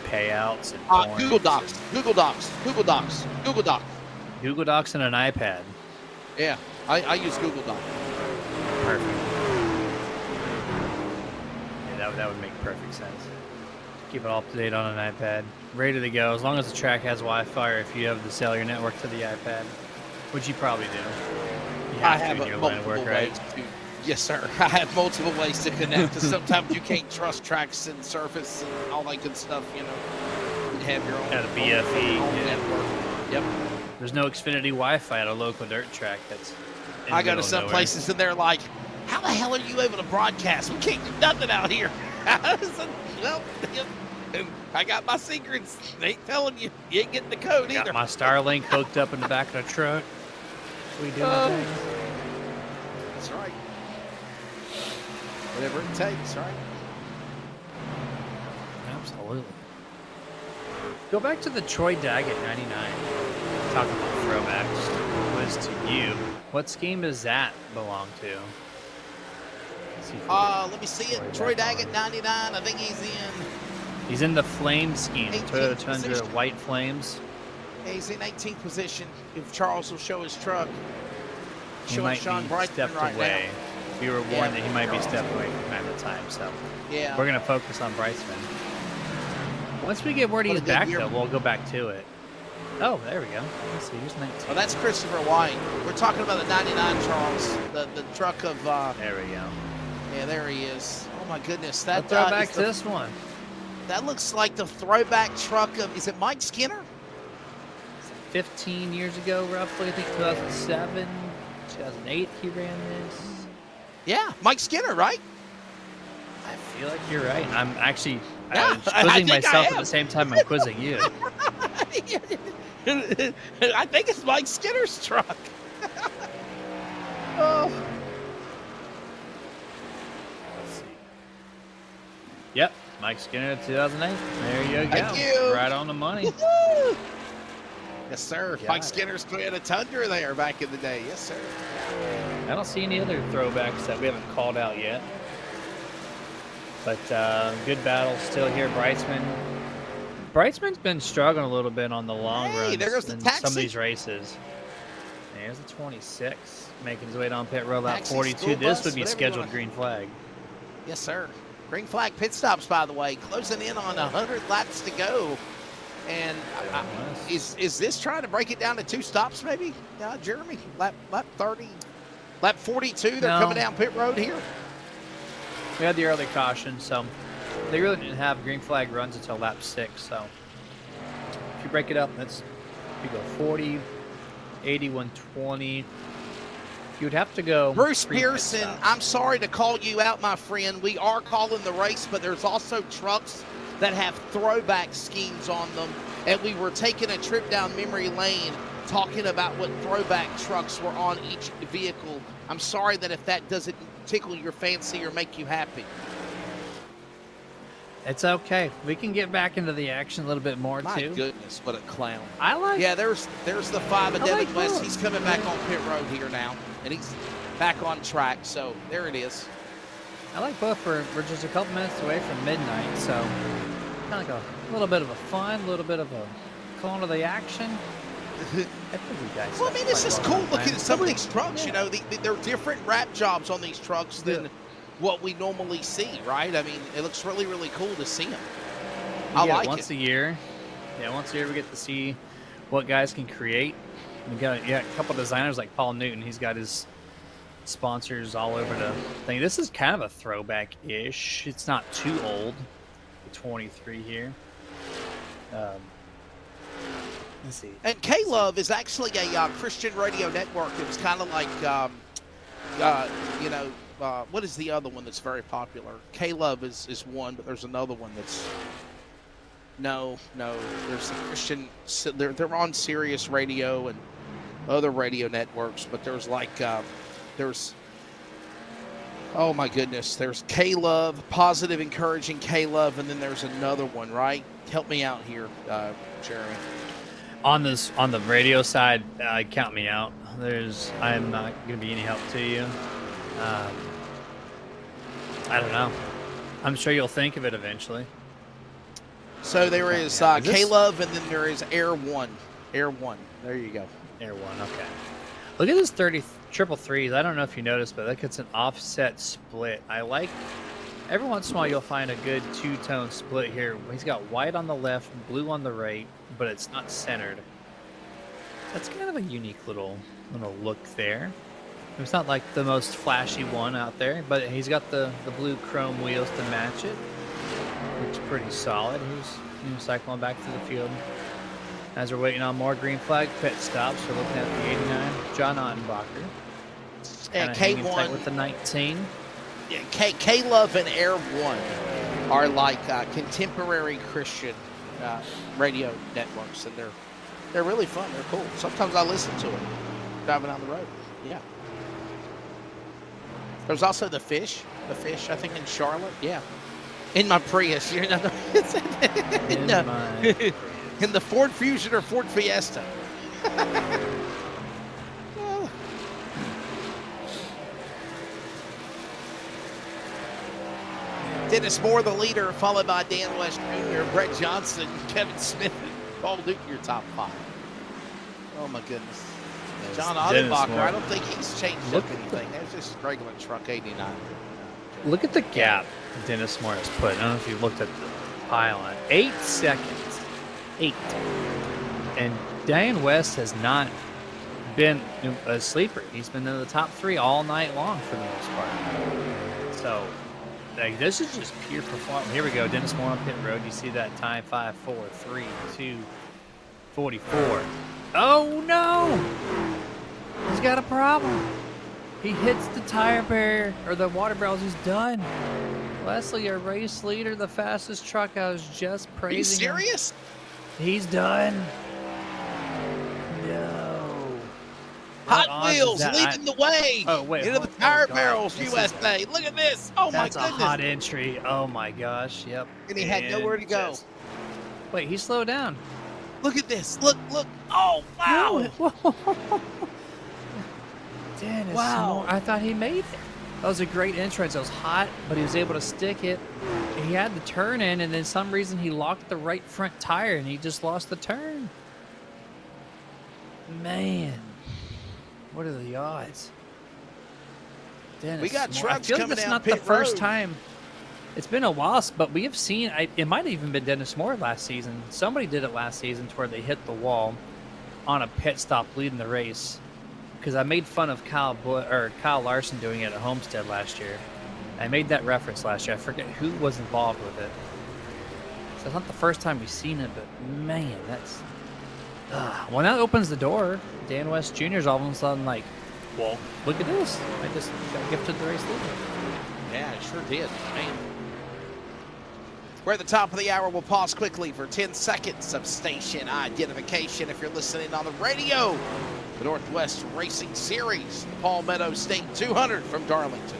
H: payouts, and points.
E: Google Docs. Google Docs. Google Docs. Google Docs.
H: Google Docs and an iPad.
E: Yeah, I use Google Docs.
H: Perfect. Yeah, that would make perfect sense. Keep it all up to date on an iPad. Ready to go, as long as the track has Wi-Fi or if you have the cellular network to the iPad, which you probably do. You
E: I
H: to
E: have
H: in your line of
E: multiple
H: work, right?
E: ways to. Yes, sir. I have multiple ways to connect. Because sometimes you can't trust tracks and surface and all that good stuff. You know, you have your own.
H: Got a BFE,
E: own
H: yeah.
E: network. Yep.
H: There's no Xfinity Wi-Fi at a local dirt track. That's in
E: I
H: the
E: go to
H: middle of
E: some
H: nowhere.
E: places and they're like, "How the hell are you able to broadcast? We can't do nothing out here." I said, well, and I got my secrets. They ain't telling you. You ain't getting the code either.
H: Got my Starlink hooked up in the back of the truck. We do our thing.
E: That's right. Whatever it takes, right?
H: Absolutely. Go back to the Troy Daggett 99. Talking about throwbacks. Quiz to you. What scheme does that belong to? Let's see if we can-
E: Let me see it. Troy Daggett, 99. I think
H: He's in the flame scheme.
E: 18th
H: Toyota Tundra
E: position.
H: white flames.
E: he's in 18th position. If Charles will show his truck,
H: He
E: showing
H: might
E: Sean
H: be
E: Brightman
H: stepped
E: right
H: away. We were warned
E: Yeah.
H: that he might be stepped away from time to time, so
E: now. Yeah.
H: we're going to focus on Brightman. Once we get word
E: What a
H: he's
E: good
H: back,
E: year.
H: though, we'll go back to it. Oh, there we go. Let's see. Here's 19.
E: Well, that's Christopher White. We're talking about the 99 Charles, the truck of.
H: There we go.
E: Yeah, there he is. Oh my goodness,
H: Let's
E: that
H: throw back
E: is
H: to this one.
E: that looks like the throwback truck of. Is it Mike Skinner?
H: 15 years ago, roughly. I think 2007, 2008, he ran this.
E: Yeah, Mike Skinner, right?
H: I feel like you're right. I'm actually
E: Yeah,
H: quizzing
E: I think I
H: myself at
E: am.
H: the same time I'm quizzing you.
E: I think it's Mike Skinner's truck. Oh.
H: Let's see. Yep, Mike Skinner, 2008. There you go.
E: Thank you.
H: Right on the money.
E: Woo-hoo. Yes, sir.
H: Got
E: Mike
H: it.
E: Skinner's Toyota Tundra there back in the day. Yes, sir.
H: I don't see any other throwbacks that we haven't called out yet. But good battle still here. Brightsman's been struggling a little bit on the long
E: Hey,
H: runs
E: there goes the
H: in some of
E: taxi.
H: these races. There's the 26 making his way down pit road lap
E: Taxi,
H: 42.
E: school
H: This
E: bus,
H: would be
E: whatever you
H: scheduled
E: wanna-
H: green flag.
E: Yes, sir. Green flag pit stops, by the way, closing in on 100 laps to go. And is this trying to break it down to 2 stops, maybe? Jeremy, lap 30, lap 42. They're
H: No.
E: coming down pit road here.
H: We had the early caution, so they really didn't have green flag runs until lap 6. So if you break it up, if you go 40, 80, 120. You would have to go.
E: Bruce
H: 3 pit
E: Pearson,
H: stops.
E: I'm sorry to call you out, my friend. We are calling the race, but there's also trucks that have throwback schemes on them. And we were taking a trip down memory lane talking about what throwback trucks were on each vehicle. I'm sorry that if that doesn't tickle your fancy or make you happy.
H: It's okay. We can get back into the action a little bit more
E: My
H: too.
E: goodness, what a clown.
H: I like.
E: Yeah, there's the 5 of
H: I
E: Devin
H: like
E: West.
H: both.
E: He's coming back on pit road here now, and he's back on track. So there it is.
H: I like both. We're just a couple minutes away from midnight, so kind of like a little bit of a fun, a little bit of a call to the action. I think we guys.
E: Well, I mean, it's just cool looking at some of
H: Yeah.
E: these trucks. You know, they're different wrap jobs on these trucks than what we normally see, right? I mean, it looks really, really cool to see them. I
H: get it
E: like
H: once
E: it.
H: a year. Yeah, once a year we get to see what guys can create. We got a couple designers like Paul Newton. He's got his sponsors all over the thing. This is kind of a throwback-ish. It's not too old. 23 here. Let's see.
E: And K-Love is actually a Christian radio network. It was kind of like, what is the other one that's very popular? K-Love is one, but there's another one that's... No. There's a Christian... They're on Sirius Radio and other radio networks, but there's like... Oh, my goodness. There's K-Love, Positive Encouraging K-Love, and then there's another one, right? Help me out here, Jeremy.
H: On the radio side, count me out. I'm not going to be any help to you. I don't know. I'm sure you'll think of it eventually.
E: So there is K-Love, and then there is Air One. Air One. There you go.
H: Air One. Okay. Look at this 333s. I don't know if you noticed, but look, it's an offset split. I like. Every once in a while, you'll find a good two-tone split here. He's got white on the left, blue on the right, but it's not centered. That's kind of a unique little look there. It's not like the most flashy one out there, but he's got the blue chrome wheels to match it. Looks pretty solid. He's cycling back to the field. As we're waiting on more green flag pit stops, we're looking at the 89, John Ottenbacher.
E: And K1
H: with the 19.
E: Yeah, K-Love and Air One are like contemporary Christian radio networks, and they're really fun. They're cool. Sometimes I listen to them driving down the road. Yeah. There's also the Fish, I think, in Charlotte. Yeah. In my Prius. In the Ford Fusion or Ford Fiesta. Dennis Moore, the leader, followed by Dan West Jr., Brett Johnson, Kevin Smith, and Paul Duke, your top 5. Oh, my goodness. John Ottenbacher, I don't think he's changed up anything. That's just regular truck 89.
H: Look at the gap Dennis Moore has put. I don't know if you looked at the pylon. 8 seconds. 8. And Dan West has not been a sleeper. He's been in the top 3 all night long for the most part. So, like, this is just pure performance. Here we go. Dennis Moore on pit road. You see that time? 5, 4, 3, 2, 44. Oh, no! He's got a problem. He hits the tire barrier, or the water barrels. He's done. Leslie, our race leader, the fastest truck. I was just praising.
E: Are you serious?
H: He's done. No.
E: Hot Wheels leading the way.
H: Oh, wait.
E: Into the tire barrels, USA. Look at this. Oh, my goodness.
H: That's a hot entry. Oh, my gosh. Yep.
E: And he had nowhere to go.
H: Wait, he slowed down.
E: Look at this. Look. Oh, wow.
H: Dennis
E: wow.
H: Moore, I thought he made it. That was a great entrance. It was hot, but he was able to stick it. He had the turn in, and then some reason he locked the right front tire, and he just lost the turn. Man. What are the odds? Dennis
E: we got
H: Moore.
E: trucks
H: I feel
E: coming
H: like it's
E: down
H: not
E: pit
H: the first
E: road.
H: time. It's been a while, but we have seen, it might have even been Dennis Moore last season. Somebody did it last season to where they hit the wall on a pit stop leading the race. Because I made fun of Kyle Larson doing it at Homestead last year. I made that reference last year. I forget who was involved with it. So it's not the first time we've seen it, but man, that's... when that opens the door, Dan West Jr.'s all of a sudden like, well, look at this. I just got gifted the race leader.
E: Yeah, it sure did. Man. We're at the top of the hour. We'll pause quickly for 10 seconds of station identification if you're listening on the radio. The Northwest Racing Series, the Palmetto State 200 from Darlington.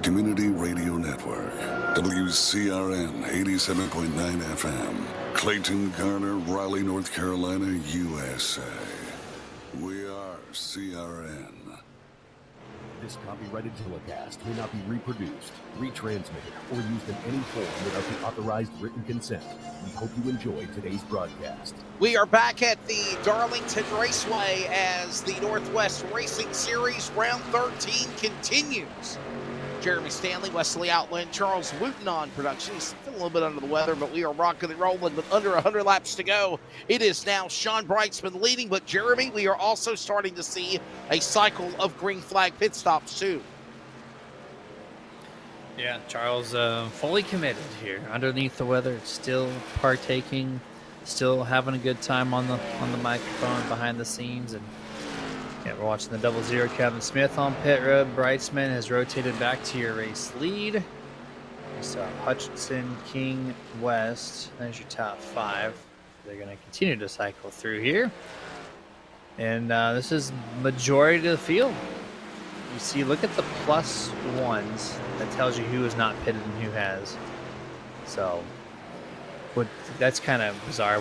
I: Community Radio Network, WCRN 87.9 FM, Clayton, Garner, Raleigh, North Carolina, USA. We are CRN.
J: This copyrighted telecast may not be reproduced, retransmitted, or used in any form without the authorized written consent. We hope you enjoy today's broadcast.
E: We are back at the Darlington Raceway as the Northwest Racing Series Round 13 continues. Jeremy Stanley, Wesley Outland, Charles Wooten on production. He's still a little bit under the weather, but we are rocking and rolling with under 100 laps to go. It is now Sean Brightsman leading, but Jeremy, we are also starting to see a cycle of green flag pit stops too.
H: Yeah, Charles fully committed here. Underneath the weather, still partaking, still having a good time on the microphone behind the scenes. And yeah, we're watching the 00 Kevin Smith on pit road. Brightsman has rotated back to your race lead. So Hutchinson, King, West. There's your top 5. They're going to continue to cycle through here. And this is majority of the field. You see, look at the +1s. That tells you who is not pitted and who has. So, that's kind of bizarre.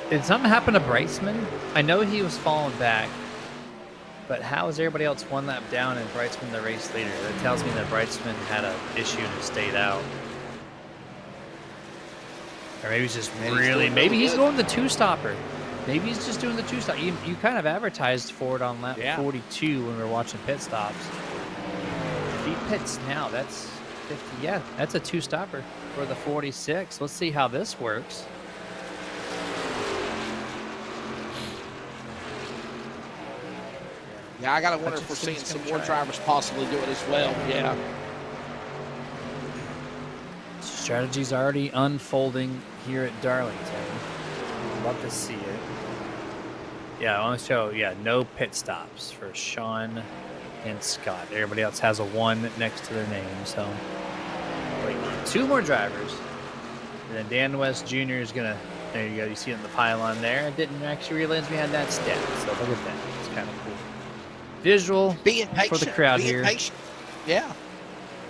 H: Did something happen to Brightsman? I know he was falling back, but how is everybody else 1 lap down and Brightsman the race leader? That tells me that Brightsman had an issue and stayed out. Or maybe he's just maybe he's going the 2-stopper. Maybe he's just doing the 2-stop. You kind of advertised for it on lap 42 when we were watching pit stops. If he pits now, that's 50. Yeah, that's a 2-stopper for the 46. Let's see how this works.
E: Yeah, I got to wonder if we're seeing some more drivers possibly do it as well. Yeah.
H: Strategy's already unfolding here at Darlington. Love to see it. Yeah, I want to show, no pit stops for Sean and Scott. Everybody else has a 1 next to their name, so wait, 2 more drivers. And then Dan West Jr. is going to, there you go, you see it in the pylon there. I didn't actually realize we had that stat, so look at that. It's kind of cool. Visual for the crowd here.
E: Patient. Yeah.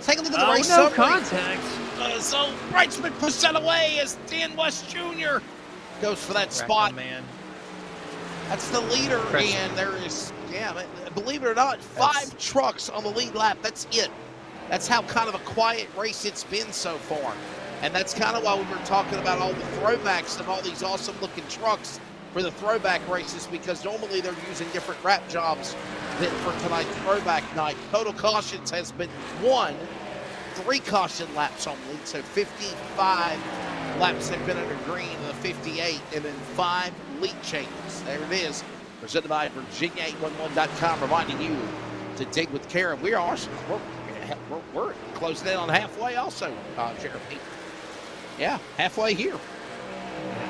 E: Take a look at the race
H: no
E: summary.
H: contact.
E: So Brightsman pushed that away as Dan West Jr. goes for that spot.
H: Man.
E: That's the leader, and there is, believe it or not, 5 trucks on the lead lap. That's it. That's how kind of a quiet race it's been so far. And that's kind of why we were talking about all the throwbacks and all these awesome-looking trucks for the throwback races, because normally they're using different wrap jobs than for tonight's throwback night. Total cautions has been 1, 3 caution laps only, so 55 laps have been under green in the 58, and then 5 lead changes. There it is, presented by Virginia811.com, reminding you to dig with care. We're closing in on halfway also, Jeremy. Yeah, halfway here.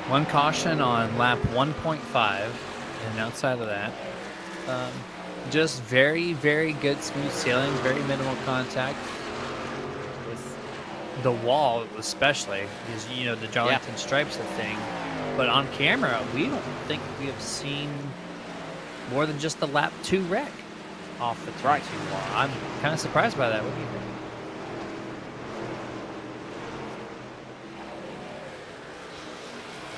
H: 1 caution on lap 1.5, and outside of that, just very, very good smooth sailing, very minimal contact with the wall, especially because the Darlington stripes a thing. But on camera, we don't think we have seen more than just the lap 2 wreck off the 22 wall. I'm kind of surprised by that. What do you think?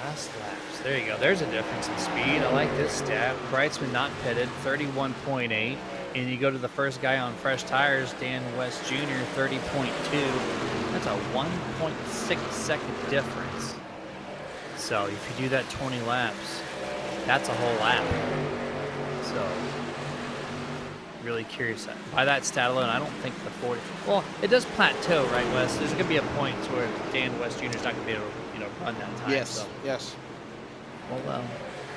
H: Last laps. There you go. There's a difference in speed. I like this stat. Brightsman not pitted, 31.8. And you go to the first guy on fresh tires, Dan West Jr., 30.2. That's a 1.6 second difference. So if you do that 20 laps, that's a whole lap. So really curious. By that stat alone, I don't think the 40. Well, it does plateau, right, Wes? There's going to be a point where Dan West Jr. is not going to be able to, run that time.
E: Yes.
H: So.
E: Yes.
H: Well,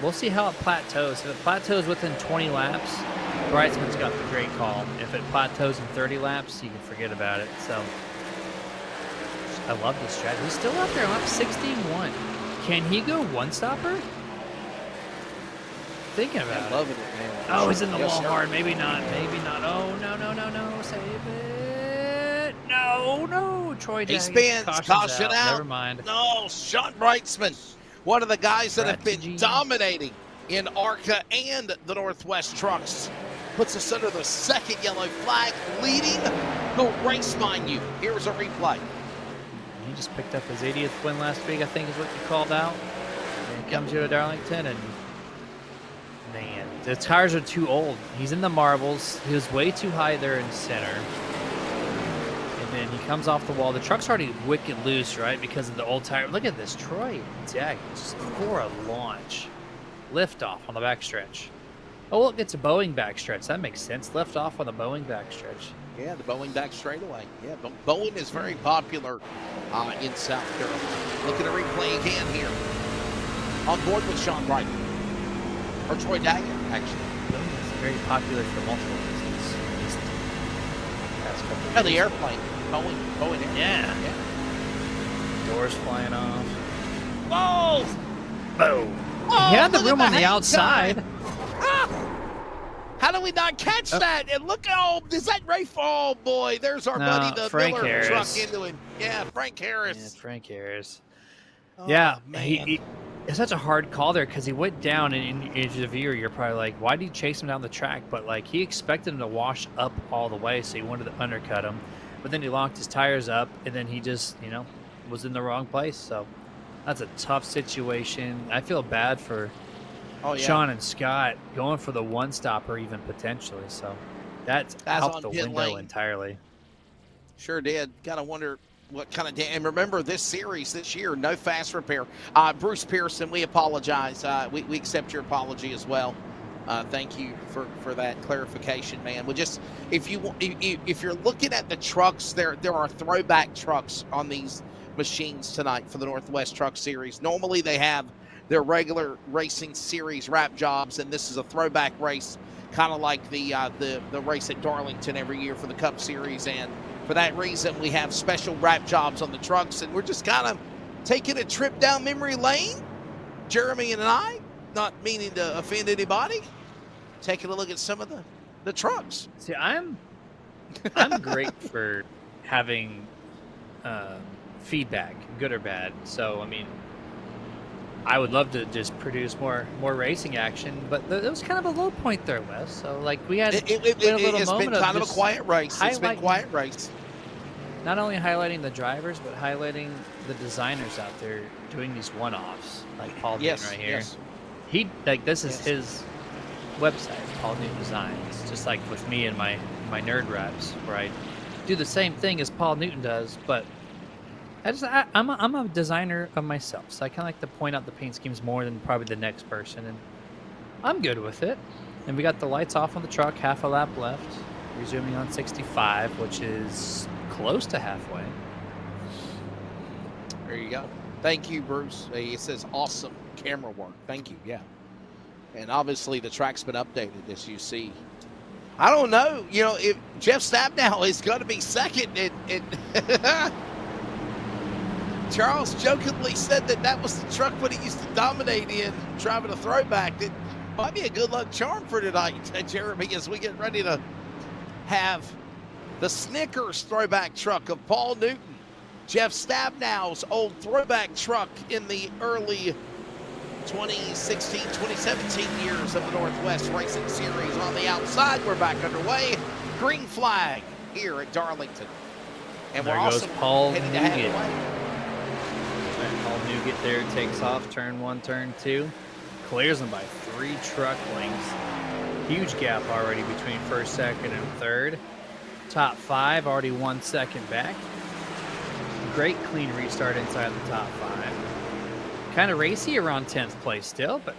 H: we'll see how it plateaus. If it plateaus within 20 laps, Brightsman's got the great call. If it plateaus in 30 laps, you can forget about it. So I love this strategy. He's still up there, lap 61. Can he go 1-stopper? Thinking about it.
E: Loving it, man.
H: Oh, he's in the wall hard. Maybe not. Maybe not. Oh, no. Save it. No. Troy
E: He spins. Caution out.
H: Never mind.
E: No, Sean Brightsman, one of the guys that have been dominating in ARCA and the Northwest trucks, puts us under the second yellow flag, leading the race, mind you. Here's a replay.
H: He just picked up his 80th win last week, I think is what you called out. And he comes here to Darlington, and man, the tires are too old. He's in the marbles. He was way too high there in center. And then he comes off the wall. The truck's already wicked loose, right, because of the old tire. Look at this. Troy Deck just for a launch. Lift off on the backstretch. Oh, look, it's a Boeing backstretch. That makes sense. Lift off on the Boeing backstretch.
E: Yeah, the Boeing back straightaway. Yeah, Boeing is very popular in South Carolina. Look at a replay again here. On board with Sean Bright. Or Troy Daggett, actually.
H: Boeing is very popular for multiple reasons.
E: Oh, the airplane. Boeing airplane.
H: Yeah. Doors flying off.
E: Whoa!
H: Boom.
E: Oh,
H: He had the
E: look at
H: room on the
E: hang
H: outside.
E: time. How do we not catch that? And look, is that Ray? Oh, boy, there's our buddy, the
H: Frank
E: Miller
H: Harris.
E: truck into him. Yeah, Frank Harris.
H: Yeah, Frank Harris.
E: Oh,
H: Yeah,
E: man.
H: it's such a hard call there because he went down, and as a viewer, you're probably like, why did he chase him down the track? But, like, he expected him to wash up all the way, so he wanted to undercut him. But then he locked his tires up, and then he just, was in the wrong place. So that's a tough situation. I feel bad for Sean and Scott going for the one-stopper even potentially. So that's out the window entirely.
E: Sure did. Got to wonder what kind of and remember this year, no fast repair. Bruce Pearson, we apologize. We accept your apology as well. Thank you for that clarification, man. We just if you're looking at the trucks, there are throwback trucks on these machines tonight for the Northwest Truck Series. Normally they have their regular racing series wrap jobs, and this is a throwback race, kind of like the race at Darlington every year for the Cup Series. And for that reason, we have special wrap jobs on the trucks, and we're just kind of taking a trip down memory lane, Jeremy and I, not meaning to offend anybody, taking a look at some of the trucks.
H: See, I'm great for having feedback, good or bad. So, I mean, I would love to just produce more racing action, but it was kind of a low point there, Wes. So, like, we had a little
E: it's
H: moment
E: been kind of a
H: just
E: quiet race. It's been a quiet race.
H: Not only highlighting the drivers, but highlighting the designers out there doing these one-offs, like Paul Newton right here.
E: Yes.
H: This is his website, Paul Newton Designs, just like with me and my nerd reps, where I do the same thing as Paul Newton does, but I'm a designer of myself, so I kind of like to point out the paint schemes more than probably the next person, and I'm good with it. And we got the lights off on the truck, half a lap left, resuming on 65, which is close to halfway.
E: There you go. Thank you, Bruce. It says awesome camera work. Thank you. Yeah. And obviously the track's been updated, as you see. I don't know. If Jeff Stabnow is going to be second, and Charles jokingly said that was the truck when he used to dominate in driving a throwback. It might be a good luck charm for tonight, Jeremy, as we get ready to have the Snickers throwback truck of Paul Newton, Jeff Stabnow's old throwback truck in the early 2016, 2017 years of the Northwest Racing Series. On the outside, we're back underway. Green flag here at Darlington. And
H: there
E: we're
H: goes
E: also
H: Paul
E: heading to
H: Nugent.
E: halfway.
H: And Paul Nugent there takes off turn 1, turn 2. Clears them by 3 truck lengths. Huge gap already between first, second, and third. Top 5 already 1 second back. Great clean restart inside the top 5. Kind of racy around 10th place still, but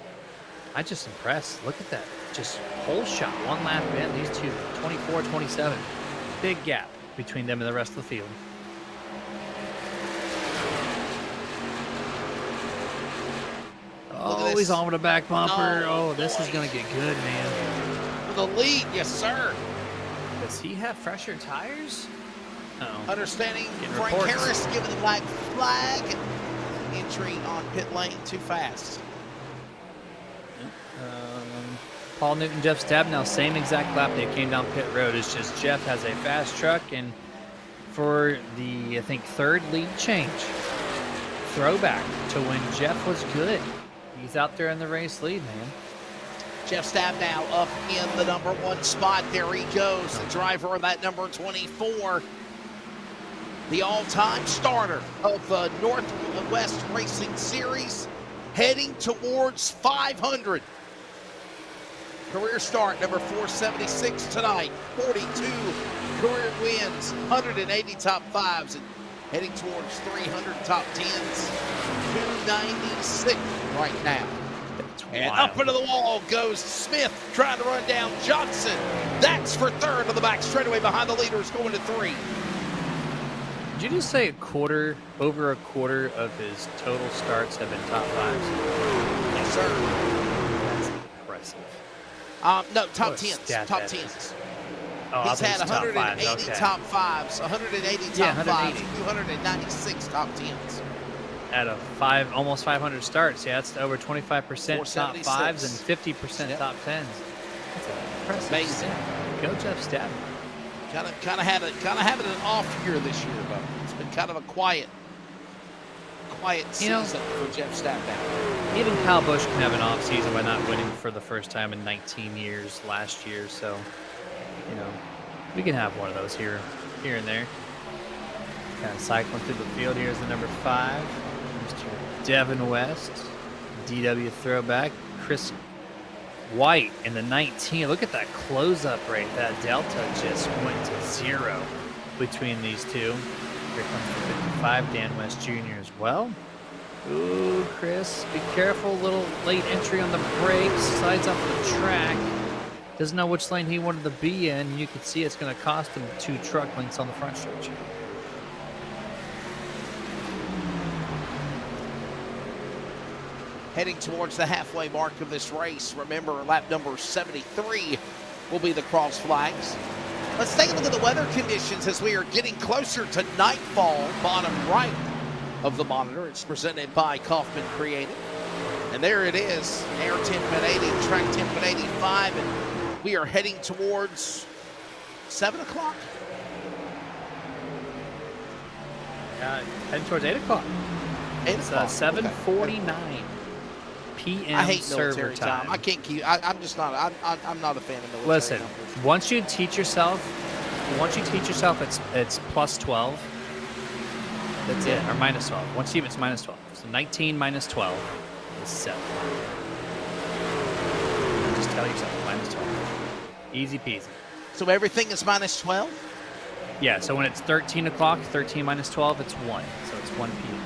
H: I just impressed. Look at that. Just whole shot, 1 lap in. These two, 24, 27. Big gap between them and the rest of the field. Oh, he's on with a back bumper.
E: No,
H: oh, this is going to get good, man.
E: For the lead, yes, sir.
H: Does he have fresher tires? Oh.
E: Understanding
H: Getting
E: Frank
H: reports.
E: Harris giving the black flag. Entry on pit lane too fast.
H: Paul Newton, Jeff Stabnow, same exact lap they came down pit road. It's just Jeff has a fast truck, and for the, I think, 3rd lead change, throwback to when Jeff was good. He's out there in the race lead, man.
E: Jeff Stabnow up in the number 1 spot. There he goes, the driver of that number 24. The all-time starter of the Northwest Racing Series, heading towards 500. Career start, number 476 tonight. 42 career wins, 180 top 5s, and heading towards 300 top 10s. 296 right now. And
H: wild.
E: up into the wall goes Smith, trying to run down Johnson. That's for third on the back straightaway behind the leaders, going to 3.
H: Did you just say over a quarter of his total starts have been top 5s?
E: Yes, sir.
H: That's impressive.
E: No, top
H: What a
E: 10s.
H: stat
E: Top
H: that
E: 10s.
H: is. Oh,
E: He's had
H: top 5s,
E: 180
H: okay.
E: top 5s, 180 top
H: Yeah,
E: 5s,
H: 180.
E: 296 top 10s.
H: Out of almost 500 starts. Yeah, that's over 25% top 5s and 50% top 10s. That's impressive.
E: Amazing.
H: Go Jeff Stabber.
E: Kind of having an off year this year, but it's been kind of a quiet season for Jeff Stabber.
H: Even Kyle Busch can have an off season by not winning for the first time in 19 years last year. So, we can have one of those here and there. Kind of cycling through the field. Here's the number 5, Mr. Devin West, DW throwback. Chris White in the 19. Look at that close-up rate. That delta just went to 0 between these two. Here comes the 55, Dan West Jr. as well. Ooh, Chris, be careful. Little late entry on the brakes. Slides off the track. Doesn't know which lane he wanted to be in. You can see it's going to cost him 2 truck lengths on the front stretch.
E: Heading towards the halfway mark of this race. Remember, lap number 73 will be the cross flags. Let's take a look at the weather conditions as we are getting closer to nightfall. Bottom right of the monitor. It's presented by Kaufman Creative. And there it is. Air temp at 80, track temp at 85. And we are heading towards 7 o'clock.
H: Heading towards 8 o'clock.
E: 8
H: It's
E: o'clock.
H: 7:49 p.m.
E: I hate
H: server
E: military time. I can't keep. I'm just not. I'm not a fan of military.
H: Listen,
E: numbers.
H: once you teach yourself, it's plus 12. That's it, or minus 12. Once you it's minus 12. So 19 minus 12 is 7. Just tell yourself minus 12. Easy peasy.
E: So everything is minus 12.
H: Yeah. So when it's 13 o'clock, 13 minus 12, it's 1. So it's 1 p.m.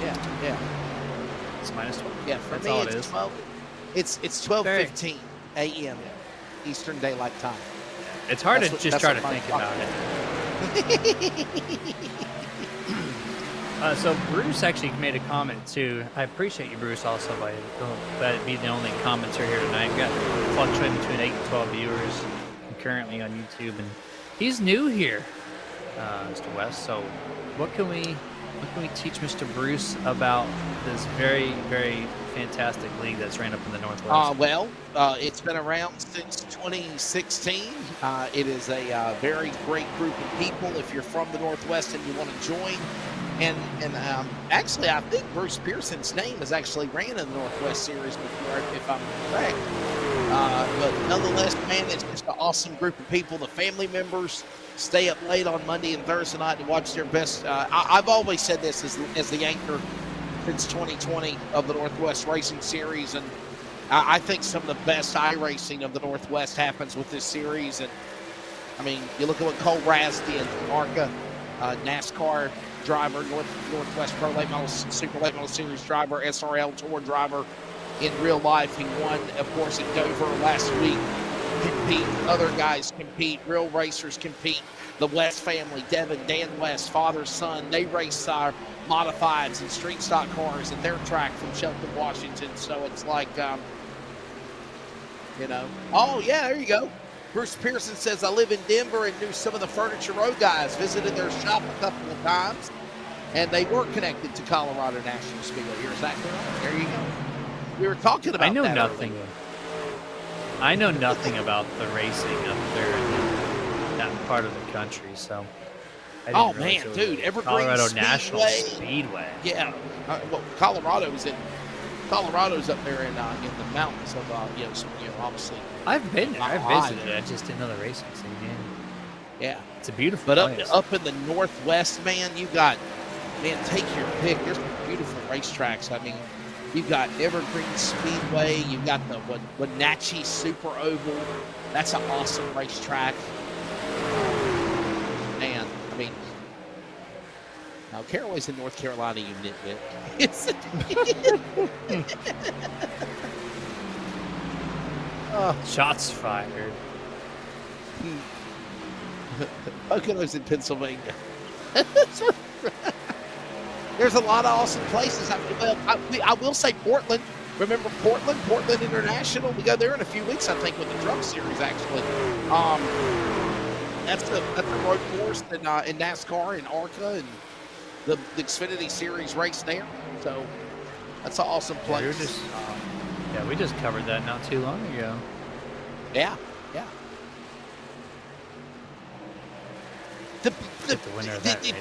E: Yeah.
H: It's minus 12.
E: Yeah, for
H: That's
E: me
H: all
E: it's
H: it is.
E: 12. It's 12:15 a.m. Eastern Daylight Time.
H: It's hard
E: That's
H: to
E: what-
H: just
E: that's
H: try to
E: what my
H: think
E: clock
H: about it. So Bruce actually made a comment too. I appreciate you, Bruce, also by being the only commenter here tonight. We've got fluctuating between 8 and 12 viewers currently on YouTube, and he's new here, Mr. West. So what can we teach Mr. Bruce about this very, very fantastic league that's ran up in the Northwest?
E: It's been around since 2016. It is a very great group of people. If you're from the Northwest and you want to join, and actually, I think Bruce Pearson's name has actually ran in the Northwest Series before, if I'm correct. But nonetheless, man, it's just an awesome group of people. The family members stay up late on Monday and Thursday night to watch their best. I've always said this as the anchor since 2020 of the Northwest Racing Series, and I think some of the best iRacing of the Northwest happens with this series. And I mean, you look at what Cole Raz did, ARCA, NASCAR driver, Northwest Pro Late Model, Super Late Model Series driver, SRL Tour driver in real life. He won, of course, at Dover last week. Compete, other guys compete, real racers compete. The West family, Devin, Dan West, father, son, they race modifieds and street stock cars at their track from Shelton, Washington. So it's like, oh yeah, there you go. Bruce Pearson says, I live in Denver and knew some of the Furniture Row guys, visited their shop a couple of times, and they were connected to Colorado National Speedway. You're exactly right. There you go. We were talking about
H: I know
E: that
H: nothing.
E: earlier.
H: I know nothing about the racing up there in that part of the country, so. I didn't realize it was
E: Evergreen
H: Colorado
E: Speedway.
H: National Speedway.
E: Yeah, Colorado's up there in the mountains of obviously.
H: I've been there.
E: Not
H: I've visited.
E: high.
H: I just didn't know the racing scene.
E: Yeah,
H: it's a beautiful
E: but
H: place.
E: up in the Northwest, man, you got take your pick. There's some beautiful racetracks. I mean, you've got Evergreen Speedway. You've got the Wenatchee Super Oval. That's an awesome racetrack. Man, I mean, now Caraway's in North Carolina, you nitwit.
H: Shots fired.
E: Poconos in Pennsylvania. There's a lot of awesome places. I will say Portland. Remember Portland? Portland International. We go there in a few weeks, I think, with the Truck Series, actually. That's a road course in NASCAR and ARCA and the Xfinity Series race there. So that's an awesome place.
H: We just covered that not too long ago.
E: Yeah. The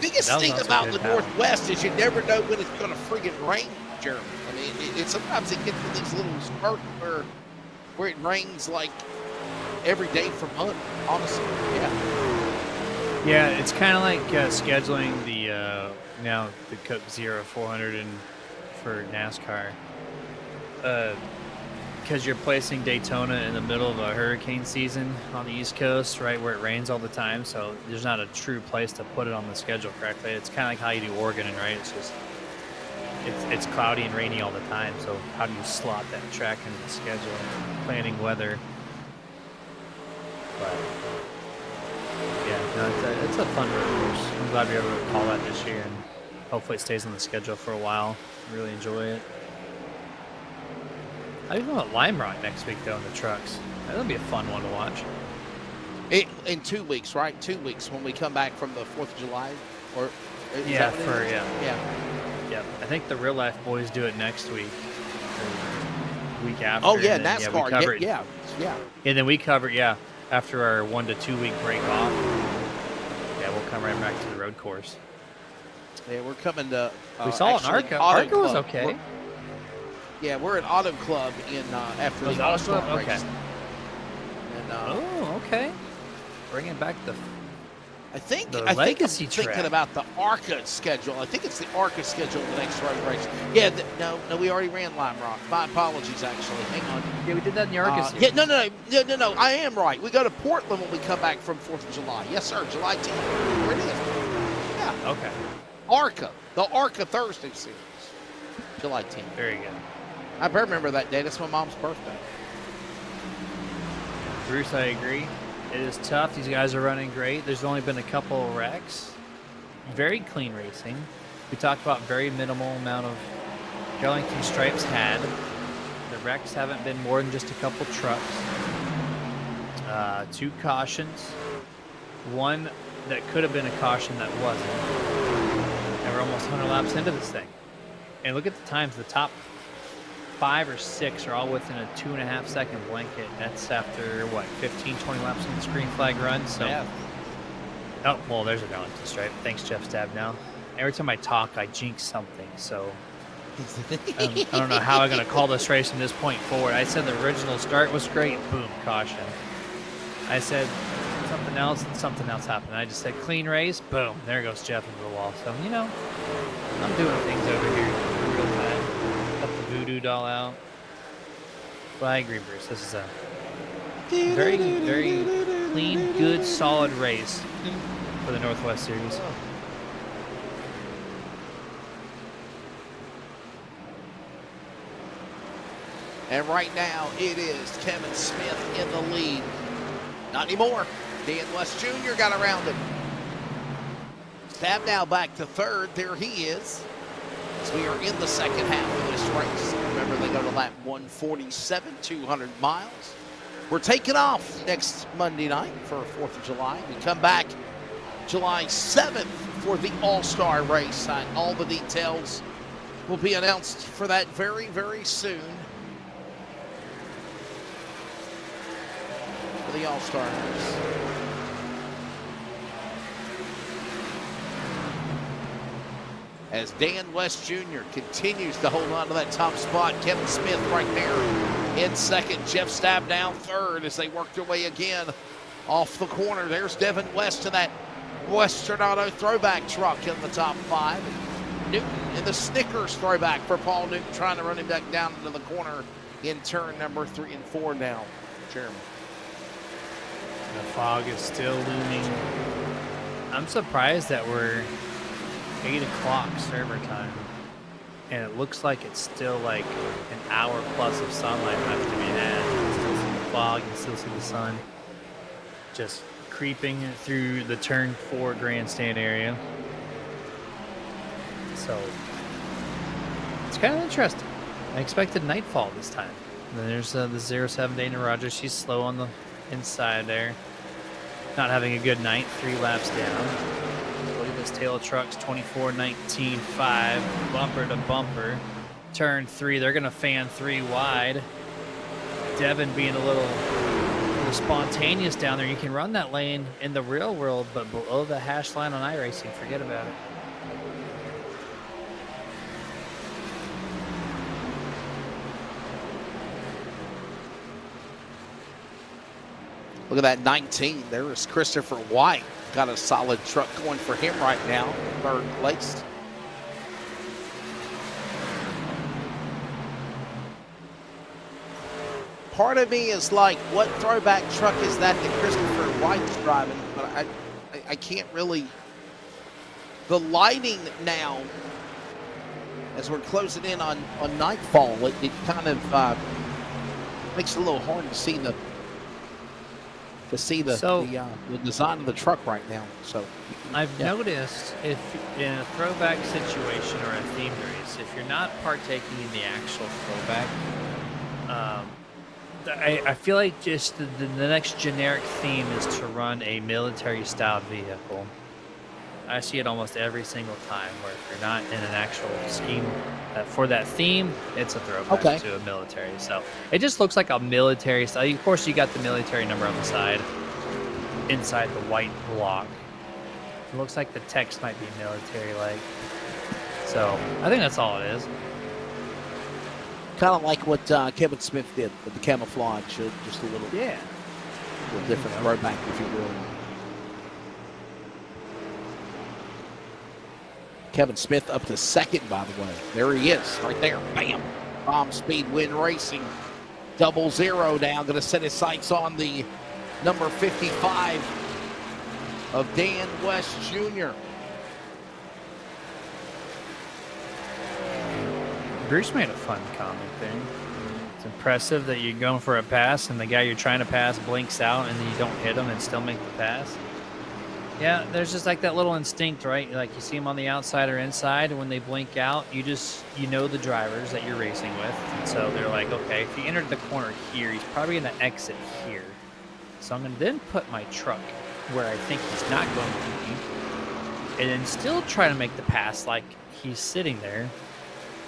E: biggest thing about the Northwest is you never know when it's going to friggin' rain, Jeremy. I mean, sometimes it gets to these little spurts where it rains like every day for months, honestly.
H: Yeah, it's kind of like scheduling the now the Cup Zero 400 for NASCAR. Because you're placing Daytona in the middle of a hurricane season on the East Coast, right, where it rains all the time, so there's not a true place to put it on the schedule correctly. It's kind of like how you do Oregon, right? It's just it's cloudy and rainy all the time, so how do you slot that track into the schedule? Planning weather. But yeah, no, it's a fun road course. I'm glad we were able to call that this year, and hopefully it stays on the schedule for a while. I really enjoy it. I don't know at Lime Rock next week, though, in the trucks. That'll be a fun one to watch.
E: In 2 weeks, right? 2 weeks when we come back from the 4th of July?
H: Yeah. I think the Real Life Boys do it next week. Or week after.
E: Oh, yeah,
H: then,
E: NASCAR.
H: Yeah. And then we cover, after our 1 to 2 week break off. Yeah, we'll come right back to the road course.
E: Yeah, we're coming to...
H: we saw it in ARCA. ARCA was okay.
E: We're at Auto Club in after the All-Star race.
H: Okay.
E: And,
H: okay. Bringing back the
E: legacy
H: track.
E: Thinking about the ARCA schedule. I think it's the ARCA schedule the next road race. Yeah, no, we already ran Lime Rock. My apologies, actually. Hang on.
H: Yeah, we did that in the ARCA series.
E: No. I am right. We go to Portland when we come back from 4th of July. Yes, sir. July 10th. Where it is. Yeah.
H: Okay.
E: ARCA. The ARCA Thursday series. July 10th.
H: Very good.
E: I remember that day. That's my mom's birthday.
H: Bruce, I agree. It is tough. These guys are running great. There's only been a couple of wrecks. Very clean racing. We talked about very minimal amount of Darlington stripes had. The wrecks haven't been more than just a couple trucks. 2 cautions. One that could have been a caution that wasn't. And we're almost 100 laps into this thing. And look at the times. The top 5 or 6 are all within a 2.5 second blanket. That's after 15, 20 laps on the screen flag run. So, oh well, there's a Darlington stripe. Thanks, Jeff Stab. Now, every time I talk, I jinx something. So, I don't know how I'm going to call this race from this point forward. I said the original start was great. Boom, caution. I said something else, and something else happened. I just said clean race. Boom, there goes Jeff into the wall. So, I'm doing things over here in real time. Got the voodoo doll out. But I agree, Bruce. This is a very, very clean, good, solid race for the Northwest Series.
E: And right now, it is Kevin Smith in the lead. Not anymore. Dan West Jr. got around him. Stab now back to 3rd. There he is. So we are in the second half of this race. Remember, they go to lap 147, 200 miles. We're taking off next Monday night for 4th of July. We come back July 7th for the All-Star race. All the details will be announced for that very, very soon. For the All-Star race. As Dan West Jr. continues to hold on to that top spot. Kevin Smith right there in 2nd. Jeff Stab down 3rd as they work their way again off the corner. There's Devin West in that Western Auto throwback truck in the top 5. Newton in the Snickers throwback for Paul Newton, trying to run him back down into the corner in turn number 3 and 4 now. Jeremy.
H: The fog is still looming. I'm surprised that we're 8 o'clock server time, and it looks like it's still like an hour plus of sunlight left to be had. fog. You can still see the sun just creeping through the turn 4 grandstand area. So it's kind of interesting. I expected nightfall this time. And then there's the 07 Dana Rogers. She's slow on the inside there. Not having a good night. 3 laps down. Look at this tail of trucks. 24-19-5. Bumper to bumper. Turn 3. They're going to fan 3 wide. Devin being a little spontaneous down there. You can run that lane in the real world, but below the hash line on iRacing, forget about it.
E: Look at that 19. There is Christopher White. Got a solid truck going for him right now. 3rd place. Part of me is like, what throwback truck is that Christopher White's driving? But I can't really. The lighting now, as we're closing in on nightfall, it kind of makes it a little hard to see the design of the truck right now. So
H: I've noticed if in a throwback situation or a themed race, if you're not partaking in the actual throwback, I feel like just the next generic theme is to run a military style vehicle. I see it almost every single time where if you're not in an actual scheme for that theme, it's a throwback to a military. So it just looks like a military style. Of course, you got the military number on the side inside the white block. It looks like the text might be military-like. So I think that's all it is.
E: Kind of like what Kevin Smith did with the camouflage, just a little, little different throwback, if you will. Kevin Smith up to 2nd, by the way. There he is, right there. Bam! Bomb Speed Win Racing. 0-0 now. Going to set his sights on the number 55 of Dan West Jr.
H: Bruce made a fun comment there. It's impressive that you're going for a pass and the guy you're trying to pass blinks out and then you don't hit him and still make the pass. Yeah, there's just like that little instinct, right? Like you see them on the outside or inside, and when they blink out, you know the drivers that you're racing with. And so they're like, okay, if he entered the corner here, he's probably going to exit here. So I'm going to then put my truck where I think he's not going to be, and then still try to make the pass like he's sitting there.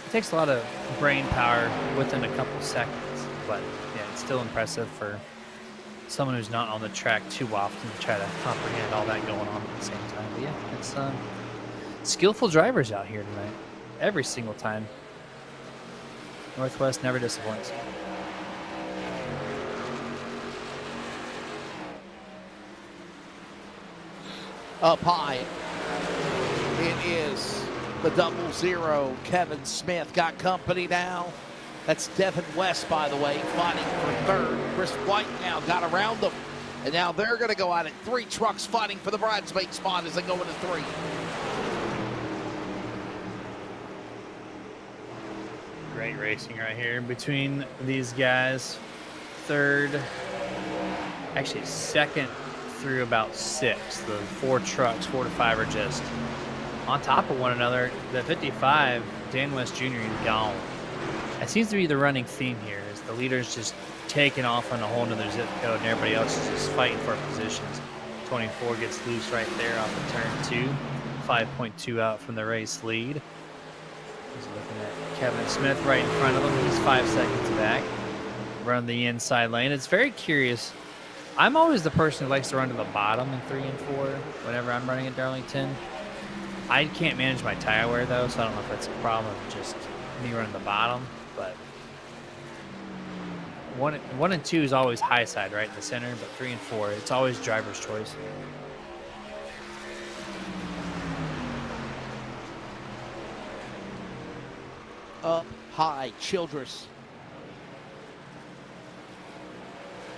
H: It takes a lot of brain power within a couple seconds, but yeah, it's still impressive for someone who's not on the track too often to try to comprehend all that going on at the same time. But yeah, it's skillful drivers out here tonight, every single time. Northwest never disappoints.
E: Up high, it is the 0-0. Kevin Smith got company now. That's Devin West, by the way, fighting for 3rd. Chris White now got around them. And now they're going to go at it. 3 trucks fighting for the bridesmaid spot as they go into 3.
H: Great racing right here between these guys. 3rd, actually 2nd through about 6. The 4 trucks, 4 to 5 are just on top of one another. The 55, Dan West Jr. is gone. It seems to be the running theme here, is the leader's just taking off on a whole nother zip code and everybody else is just fighting for positions. 24 gets loose right there off of turn 2. 5.2 out from the race lead. He's looking at Kevin Smith right in front of him. He's 5 seconds back. Run the inside lane. It's very curious. I'm always the person who likes to run to the bottom in 3 and 4 whenever I'm running at Darlington. I can't manage my tire wear though, so I don't know if that's a problem, just me running the bottom. But 1 and 2 is always high side, right in the center, but 3 and 4, it's always driver's choice.
E: Up high, Childress.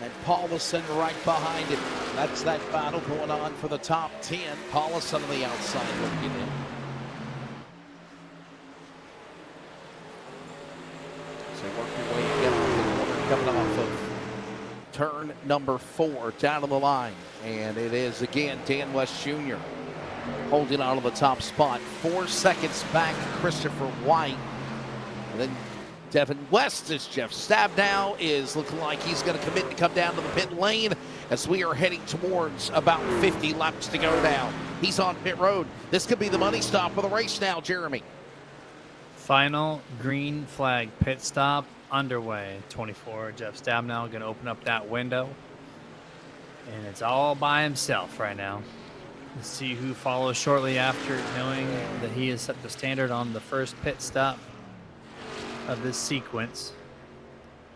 E: And Paulison right behind him. That's that battle going on for the top 10. Paulison on the outside looking in. So work your way again off the corner coming off of turn number 4 down to the line. And it is, again, Dan West Jr. holding on to the top spot. 4 seconds back, Christopher White. And then Devin West as Jeff Stabnow is looking like he's going to commit to come down to the pit lane as we are heading towards about 50 laps to go now. He's on pit road. This could be the money stop of the race now, Jeremy.
H: Final green flag pit stop underway. 24. Jeff Stabnow going to open up that window. And it's all by himself right now. Let's see who follows shortly after, knowing that he has set the standard on the first pit stop of this sequence.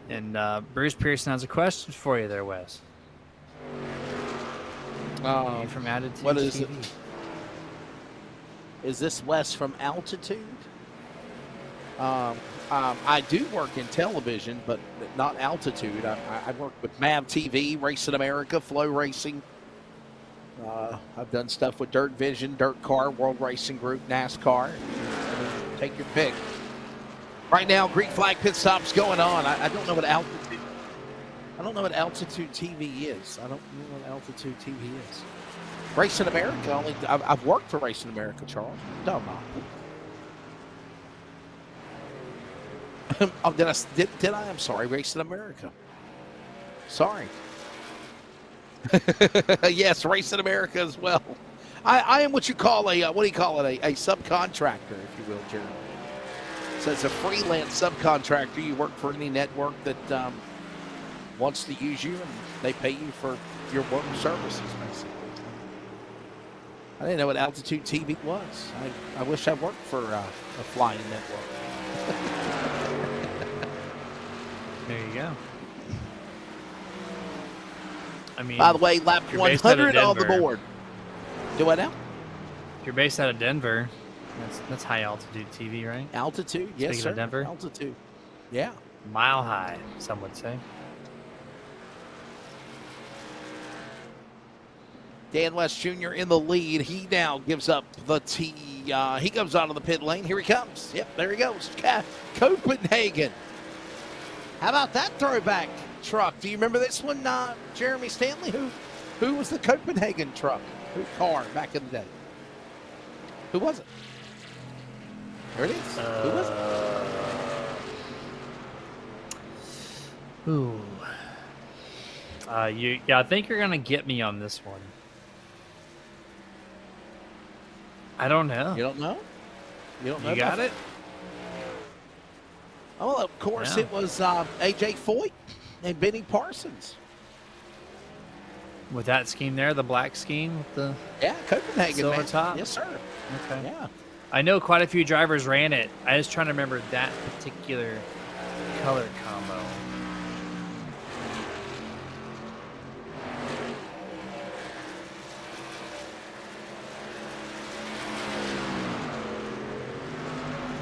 H: And Bruce Pearson has a question for you there, Wes. From Attitude
E: what is
H: TV.
E: it? Is this Wes from Altitude? I do work in television, but not Altitude. I work with MAV TV, Racing America, Flow Racing. I've done stuff with Dirt Vision, Dirt Car, World Racing Group, NASCAR. Take your pick. Right now, green flag pit stop's going on. I don't know what Altitude. I don't know what Altitude TV is. I don't know what Altitude TV is. Racing America. I've worked for Racing America, Charles. No, no. Oh, did I? I'm sorry. Racing America. Sorry. Yes, Racing America as well. I am what you call a what do you call it? A subcontractor, if you will, Jeremy. So it's a freelance subcontractor. You work for any network that wants to use you, and they pay you for your work services, basically. I didn't know what Altitude TV was. I wish I worked for a flying network.
H: There you go. I mean,
E: by the way, lap 100 on the board. Do what now?
H: If you're based out of Denver, that's high altitude TV, right?
E: Altitude, yes,
H: Speaking
E: sir.
H: of Denver,
E: altitude, yeah,
H: mile high, some would say.
E: Dan West Jr. in the lead. He now gives up the tee. He comes onto the pit lane. Here he comes. Yep, there he goes. Copenhagen. How about that throwback truck? Do you remember this one, Jeremy Stanley? Who was the Copenhagen truck? Car back in the day? Who was it? There it is. Who was it?
H: Ooh. I think you're gonna get me on this one. I don't know.
E: You don't know? You don't know?
H: You got it?
E: Oh, well, of course,
H: Yeah.
E: it was A.J. Foyt and Benny Parsons.
H: With that scheme there, the black scheme with the
E: Copenhagen
H: silver
E: man.
H: top?
E: Yes, sir.
H: Okay.
E: Yeah.
H: I know quite a few drivers ran it. I was trying to remember that particular color combo.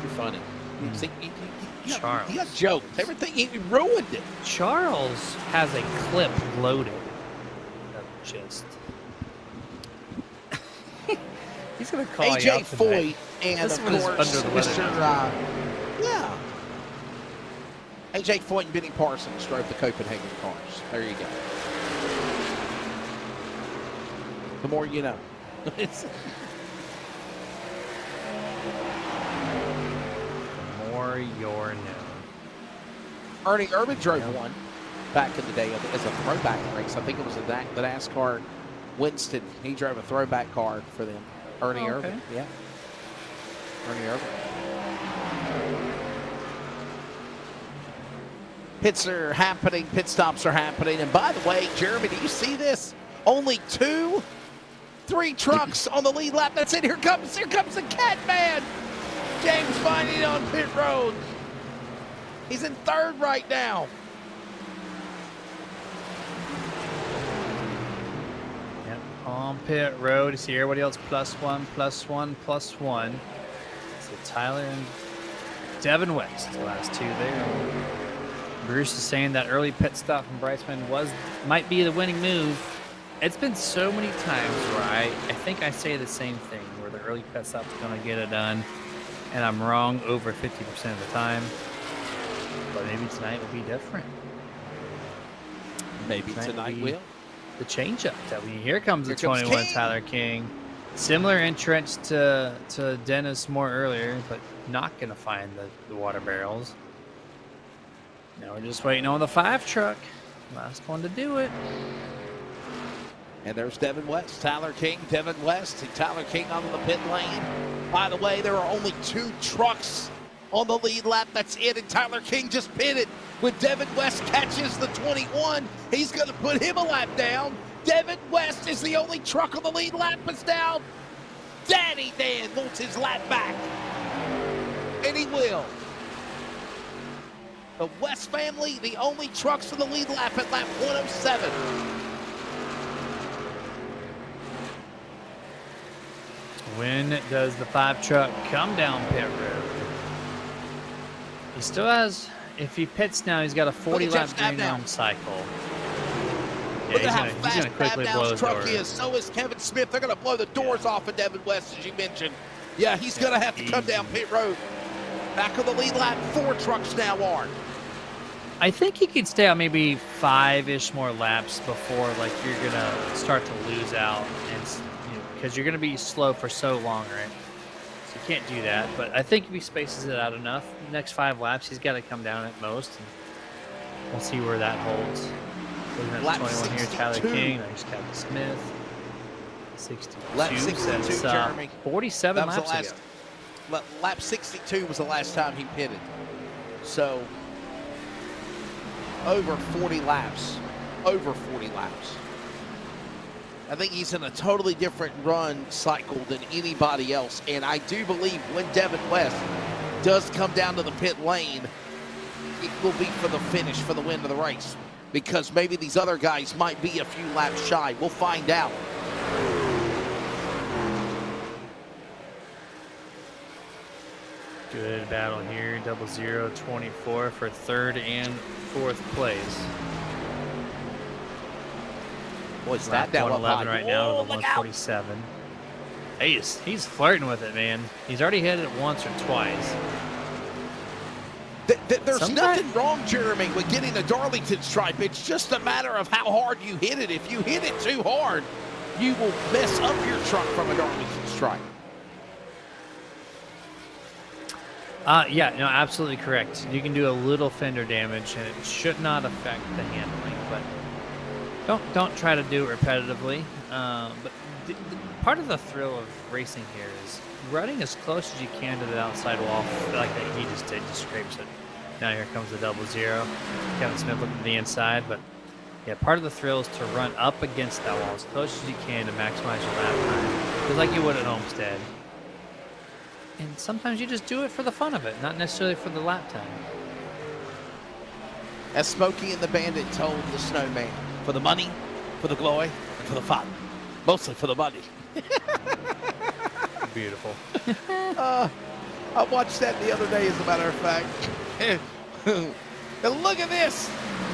E: You're funny. You
H: Charles.
E: got jokes. Everything, he ruined it.
H: Charles has a clip loaded. Just. He's going to call you
E: A.J.
H: out tonight.
E: Foyt and,
H: This
E: of
H: one is
E: course,
H: under the weather.
E: yeah. A.J. Foyt and Benny Parsons drove the Copenhagen cars. There you go. The more you know.
H: More your known.
E: Ernie Irvin drove one back in the day as a throwback race. I think it was the NASCAR Winston. He drove a throwback car for them. Ernie Irvin. Yeah. Ernie Irvin. Pits are happening. Pit stops are happening. And by the way, Jeremy, do you see this? Only 3 trucks on the lead lap. That's it. Here comes the Catman. James Viney on pit road. He's in third right now.
H: Yep. On pit road. See everybody else +1, +1, +1. So Tyler and Devin West, the last 2 there. Bruce is saying that early pit stop from Bryceman might be the winning move. It's been so many times where I think I say the same thing, where the early pit stop's going to get it done, and I'm wrong over 50% of the time. But maybe tonight will be different.
E: Maybe tonight will.
H: The changeup. Here comes the
E: Here comes
H: 21,
E: King.
H: Tyler King. Similar entrance to Dennis Moore earlier, but not going to find the water barrels. Now we're just waiting on the 5 truck. Last one to do it.
E: And there's Devin West, Tyler King, Devin West, and Tyler King on the pit lane. By the way, there are only 2 trucks on the lead lap. That's it, and Tyler King just pitted. When Devin West catches the 21, he's going to put him a lap down. Devin West is the only truck on the lead lap that's down. Daddy Dan wants his lap back. And he will. The West family, the only trucks on the lead lap at lap 107.
H: When does the 5 truck come down pit road? He still has, if he pits now, he's got a 40 lap green on cycle.
E: Look at how
H: He's
E: fast
H: gonna quickly blow
E: Babnow's
H: his
E: truck
H: door.
E: is. So is Kevin Smith. They're going to blow the doors off of Devin West, as you mentioned. Yeah, he's going to have to come down pit road. Back on the lead lap, 4 trucks now are.
H: I think he could stay out maybe 5-ish more laps before like you're gonna start to lose out, and because you're gonna be slow for so long, right? So you can't do that. But I think if he spaces it out enough, the next 5 laps he's got to come down at most, and we'll see where that holds. Looking at
E: Lap
H: 21 here,
E: 62.
H: Tyler King, there's Kevin Smith. 62.
E: Lap 62,
H: That's,
E: Jeremy.
H: 47
E: That was
H: laps
E: the last,
H: ago.
E: Lap 62 was the last time he pitted. So, over 40 laps. Over 40 laps. I think he's in a totally different run cycle than anybody else. And I do believe when Devin West does come down to the pit lane, it will be for the finish, for the win of the race. Because maybe these other guys might be a few laps shy. We'll find out.
H: Good battle here. 0024 for 3rd and 4th place.
E: Boy's
H: Lap
E: that down
H: 111 right now to the
E: look out.
H: 147. He's flirting with it, man. He's already hit it once or twice.
E: There's nothing wrong, Jeremy, with getting a Darlington stripe. It's just a matter of how hard you hit it. If you hit it too hard, you will mess up your truck from a Darlington stripe.
H: Yeah, no, absolutely correct. You can do a little fender damage, and it should not affect the handling. But don't try to do it repetitively. But part of the thrill of racing here is running as close as you can to the outside wall, like that he just did, just scrapes it. Now here comes the 00. Kevin Smith looking to the inside, but yeah, part of the thrill is to run up against that wall as close as you can to maximize your lap time, just like you would at Homestead. And sometimes you just do it for the fun of it, not necessarily for the lap time.
E: As Smokey and the Bandit told the Snowman, for the money, for the glory, and for the fun. Mostly for the money.
H: Beautiful.
E: I watched that the other day, as a matter of fact. And look at this.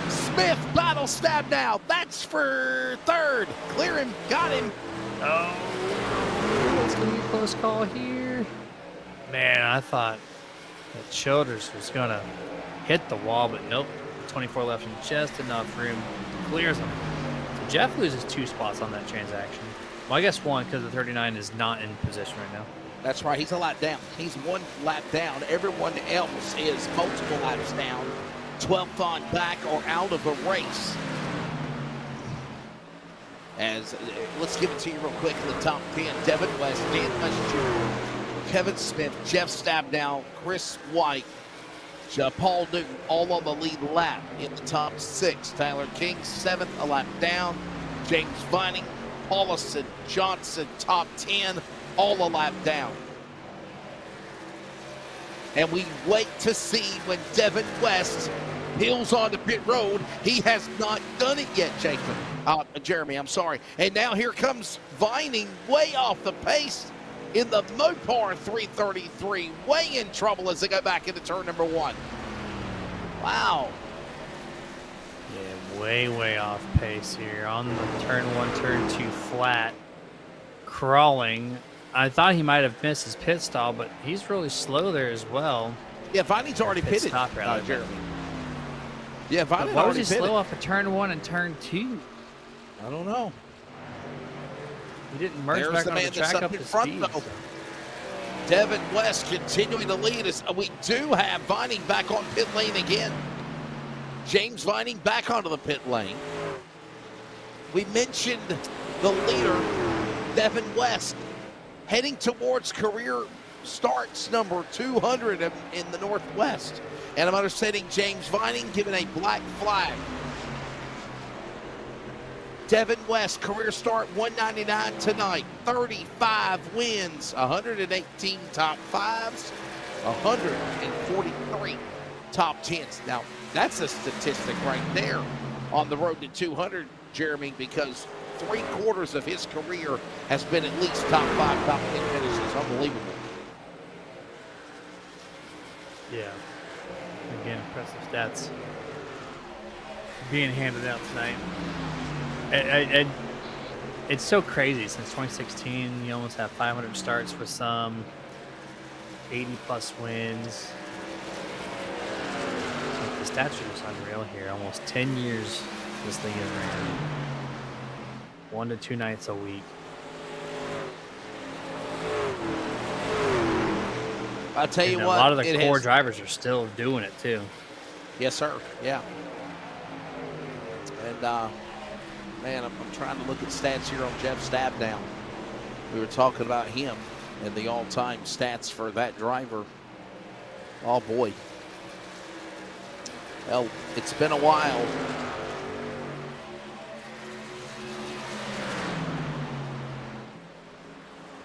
E: Smith battle stab now. That's for 3rd. Clear him. Got him.
H: Oh, it's going to be a close call here. Man, I thought that Childers was going to hit the wall, but nope. 24 left in just enough room. Clears him. So Jeff loses 2 spots on that transaction. Well, I guess 1 because the 39 is not in position right now.
E: That's right. He's a lap down. He's 1 lap down. Everyone else is multiple laps down. 12th on back or out of the race. As let's give it to you real quick in the top 10. Devin West, Dan West Jr., Kevin Smith, Jeff Stabnow, Chris White, Paul Newton, all on the lead lap in the top 6. Tyler King, 7th, a lap down. James Vining, Paulison, Johnson, top 10, all a lap down. And we wait to see when Devin West peels onto pit road. He has not done it yet, Jeremy, I'm sorry. And now here comes Vining, way off the pace in the Mopar 333, way in trouble as they go back into turn number 1. Wow.
H: Yeah, way off pace here on the turn 1, turn 2 flat. Crawling. I thought he might have missed his pit stall, but he's really slow there as well.
E: Yeah, Vining's already pitted,
H: Jeremy.
E: Yeah,
H: But
E: Vining
H: why was
E: already
H: he
E: pitted.
H: slow off of turn 1 and turn 2?
E: I don't know.
H: He didn't merge
E: There's
H: back
E: the
H: onto the
E: man that's
H: track
E: up
H: up
E: in
H: to
E: front,
H: speed.
E: though.
H: So.
E: Devin West continuing to lead us. We do have Vining back on pit lane again. James Vining back onto the pit lane. We mentioned the leader, Devin West, heading towards career starts number 200 in the Northwest. And I'm understanding James Vining given a black flag. Devin West, career start 199 tonight, 35 wins, 118 top fives, 143 top tens. Now, that's a statistic right there on the road to 200, Jeremy, because 3/4 of his career has been at least top 5, top 10 finishes. Unbelievable.
H: Yeah. Again, impressive stats being handed out tonight. And it's so crazy. Since 2016, you almost have 500 starts for some, 80-plus wins. The stats are just unreal here. Almost 10 years this thing is ran. 1 to 2 nights a week.
E: I'll tell you
H: And
E: what.
H: a lot of the core drivers are still doing it, too.
E: Yes, sir. Yeah. And, man, I'm trying to look at stats here on Jeff Stabnow. We were talking about him and the all-time stats for that driver. Oh, boy. Well, it's been a while.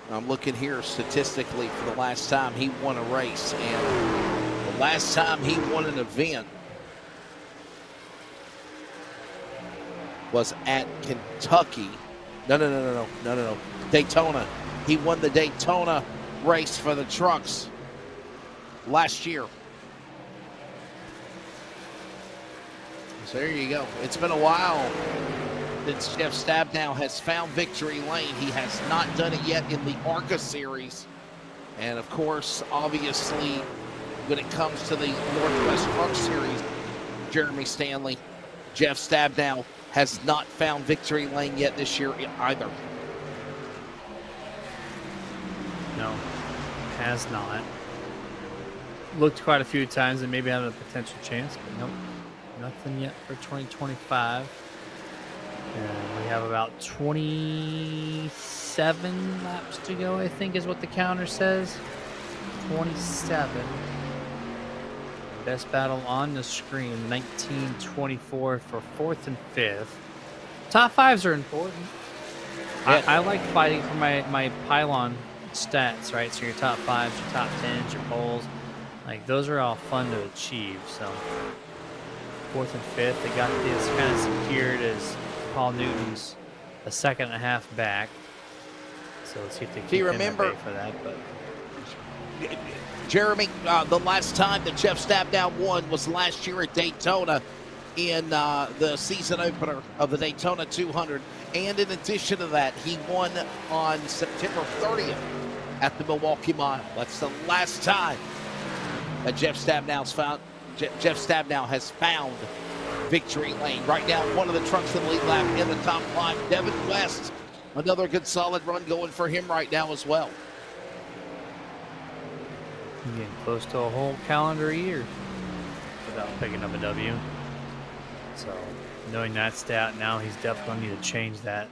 E: I'm looking here statistically for the last time he won a race. And the last time he won an event was at Kentucky. No. Daytona. He won the Daytona race for the trucks last year. So there you go. It's been a while since Jeff Stabnow has found victory lane. He has not done it yet in the ARCA series. And of course, obviously, when it comes to the Northwest Truck Series, Jeremy Stanley, Jeff Stabnow has not found victory lane yet this year either.
H: No, has not. Looked quite a few times and maybe had a potential chance, but nope, nothing yet for 2025. And we have about 27 laps to go, I think is what the counter says. 27. Best battle on the screen, 19-24 for 4th and 5th. Top 5s are important.
E: Yeah.
H: I like fighting for my pylon stats, right? So your top 5s, your top 10s, your poles. Like, those are all fun to achieve. So 4th and 5th, they got this kind of secured as Paul Newton's a second and a half back. So let's see if they keep him at bay for that. But
E: Jeremy, the last time that Jeff Stabnow won was last year at Daytona in the season opener of the Daytona 200. And in addition to that, he won on September 30th at the Milwaukee Mile. That's the last time that Jeff Stabnow has found victory lane. Right now, one of the trucks in the lead lap in the top 5. Devin West, another good solid run going for him right now as well.
H: getting close to a whole calendar year without picking up a W. So knowing that stat now, he's definitely going to need to change that.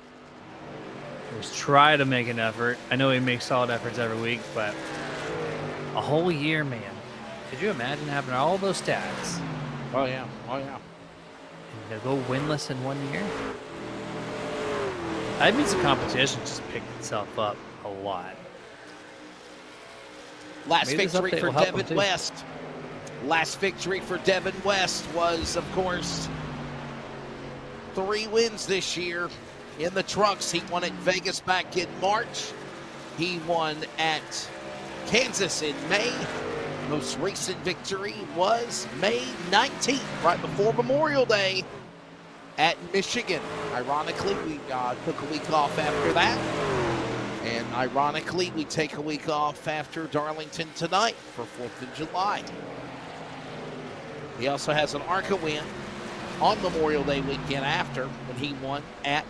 H: Just try to make an effort. I know he makes solid efforts every week, but a whole year, man. Could you imagine having all those stats?
E: Oh, yeah. Oh, yeah.
H: And to go winless in 1 year? That means the competition just picked itself up a lot.
E: Last victory for Devin West. Last victory for Devin West was, of course, 3 wins this year in the trucks. He won at Vegas back in March. He won at Kansas in May. Most recent victory was May 19th, right before Memorial Day at Michigan. Ironically, we took a week off after that. And ironically, we take a week off after Darlington tonight for 4th of July. He also has an ARCA win on Memorial Day weekend after when he won at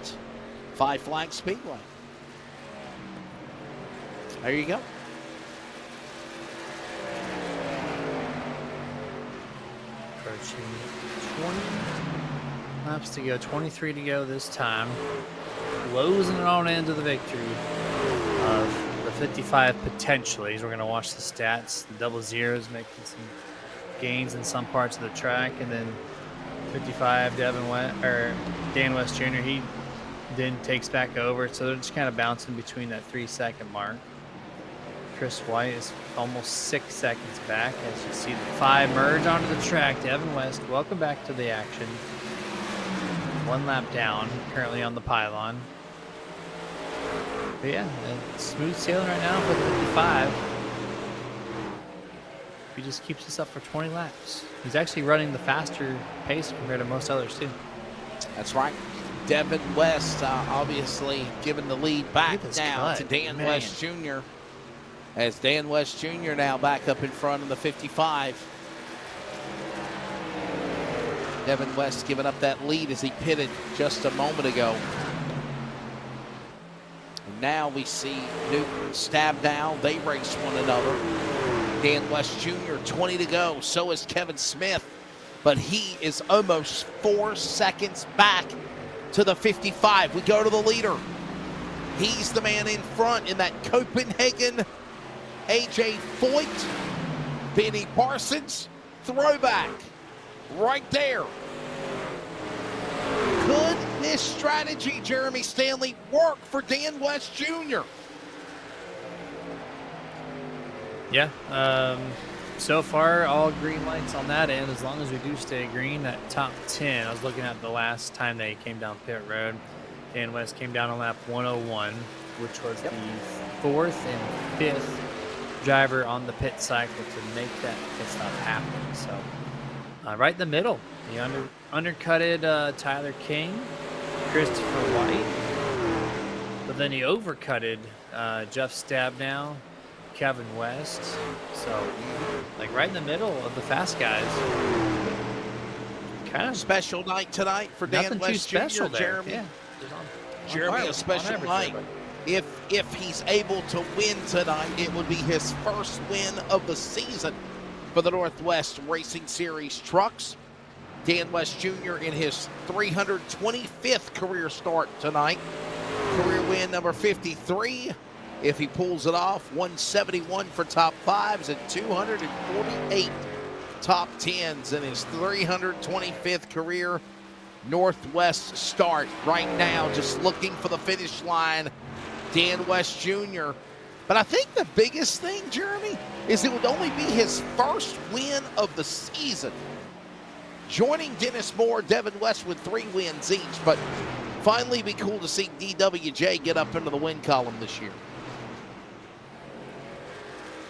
E: Five Flags Speedway. There you go.
H: Approaching 20 laps to go, 23 to go this time. Closing it on into the victory of the 55 potentially. We're going to watch the stats. The double zeros making some gains in some parts of the track, and then 55 Dan West Jr. he then takes back over, so they're just kind of bouncing between that 3-second mark. Chris White is almost 6 seconds back as you see the 5 merge onto the track. Devin West, welcome back to the action. 1 lap down, currently on the pylon. But yeah, smooth sailing right now for the 55. He just keeps this up for 20 laps. He's actually running the faster pace compared to most others too.
E: That's right. Devin West obviously giving the lead back now to Dan West Jr. As Dan West Jr. now back up in front of the 55. Devin West giving up that lead as he pitted just a moment ago. And now we see Newton, Stabdown. They race one another. Dan West Jr., 20 to go. So is Kevin Smith. But he is almost 4 seconds back to the 55. We go to the leader. He's the man in front in that Copenhagen AJ Foyt, Benny Parsons, throwback right there. Could this strategy, Jeremy Stanley, work for Dan West Jr.?
H: Yeah, so far all green lights on that end. As long as we do stay green, that top 10. I was looking at the last time they came down pit road. Dan West came down on lap 101, which was the 4th and 5th driver on the pit cycle to make that pit stop happen. So right in the middle, he undercutted Tyler King, Christopher White, but then he overcutted Jeff Stabnow, Kevin West. So like right in the middle of the fast guys. Kind of
E: special night tonight for Dan West Jr. Jeremy.
H: Yeah.
E: Jeremy, a special night. If he's able to win tonight, it would be his first win of the season for the Northwest Racing Series trucks. Dan West Jr. in his 325th career start tonight. Career win number 53. If he pulls it off, 171 for top 5s and 248 top 10s in his 325th career Northwest start. Right now, just looking for the finish line, Dan West Jr. But I think the biggest thing, Jeremy, is it would only be his first win of the season. Joining Dennis Moore, Devin West with 3 wins each, but finally be cool to see DWJ get up into the win column this year.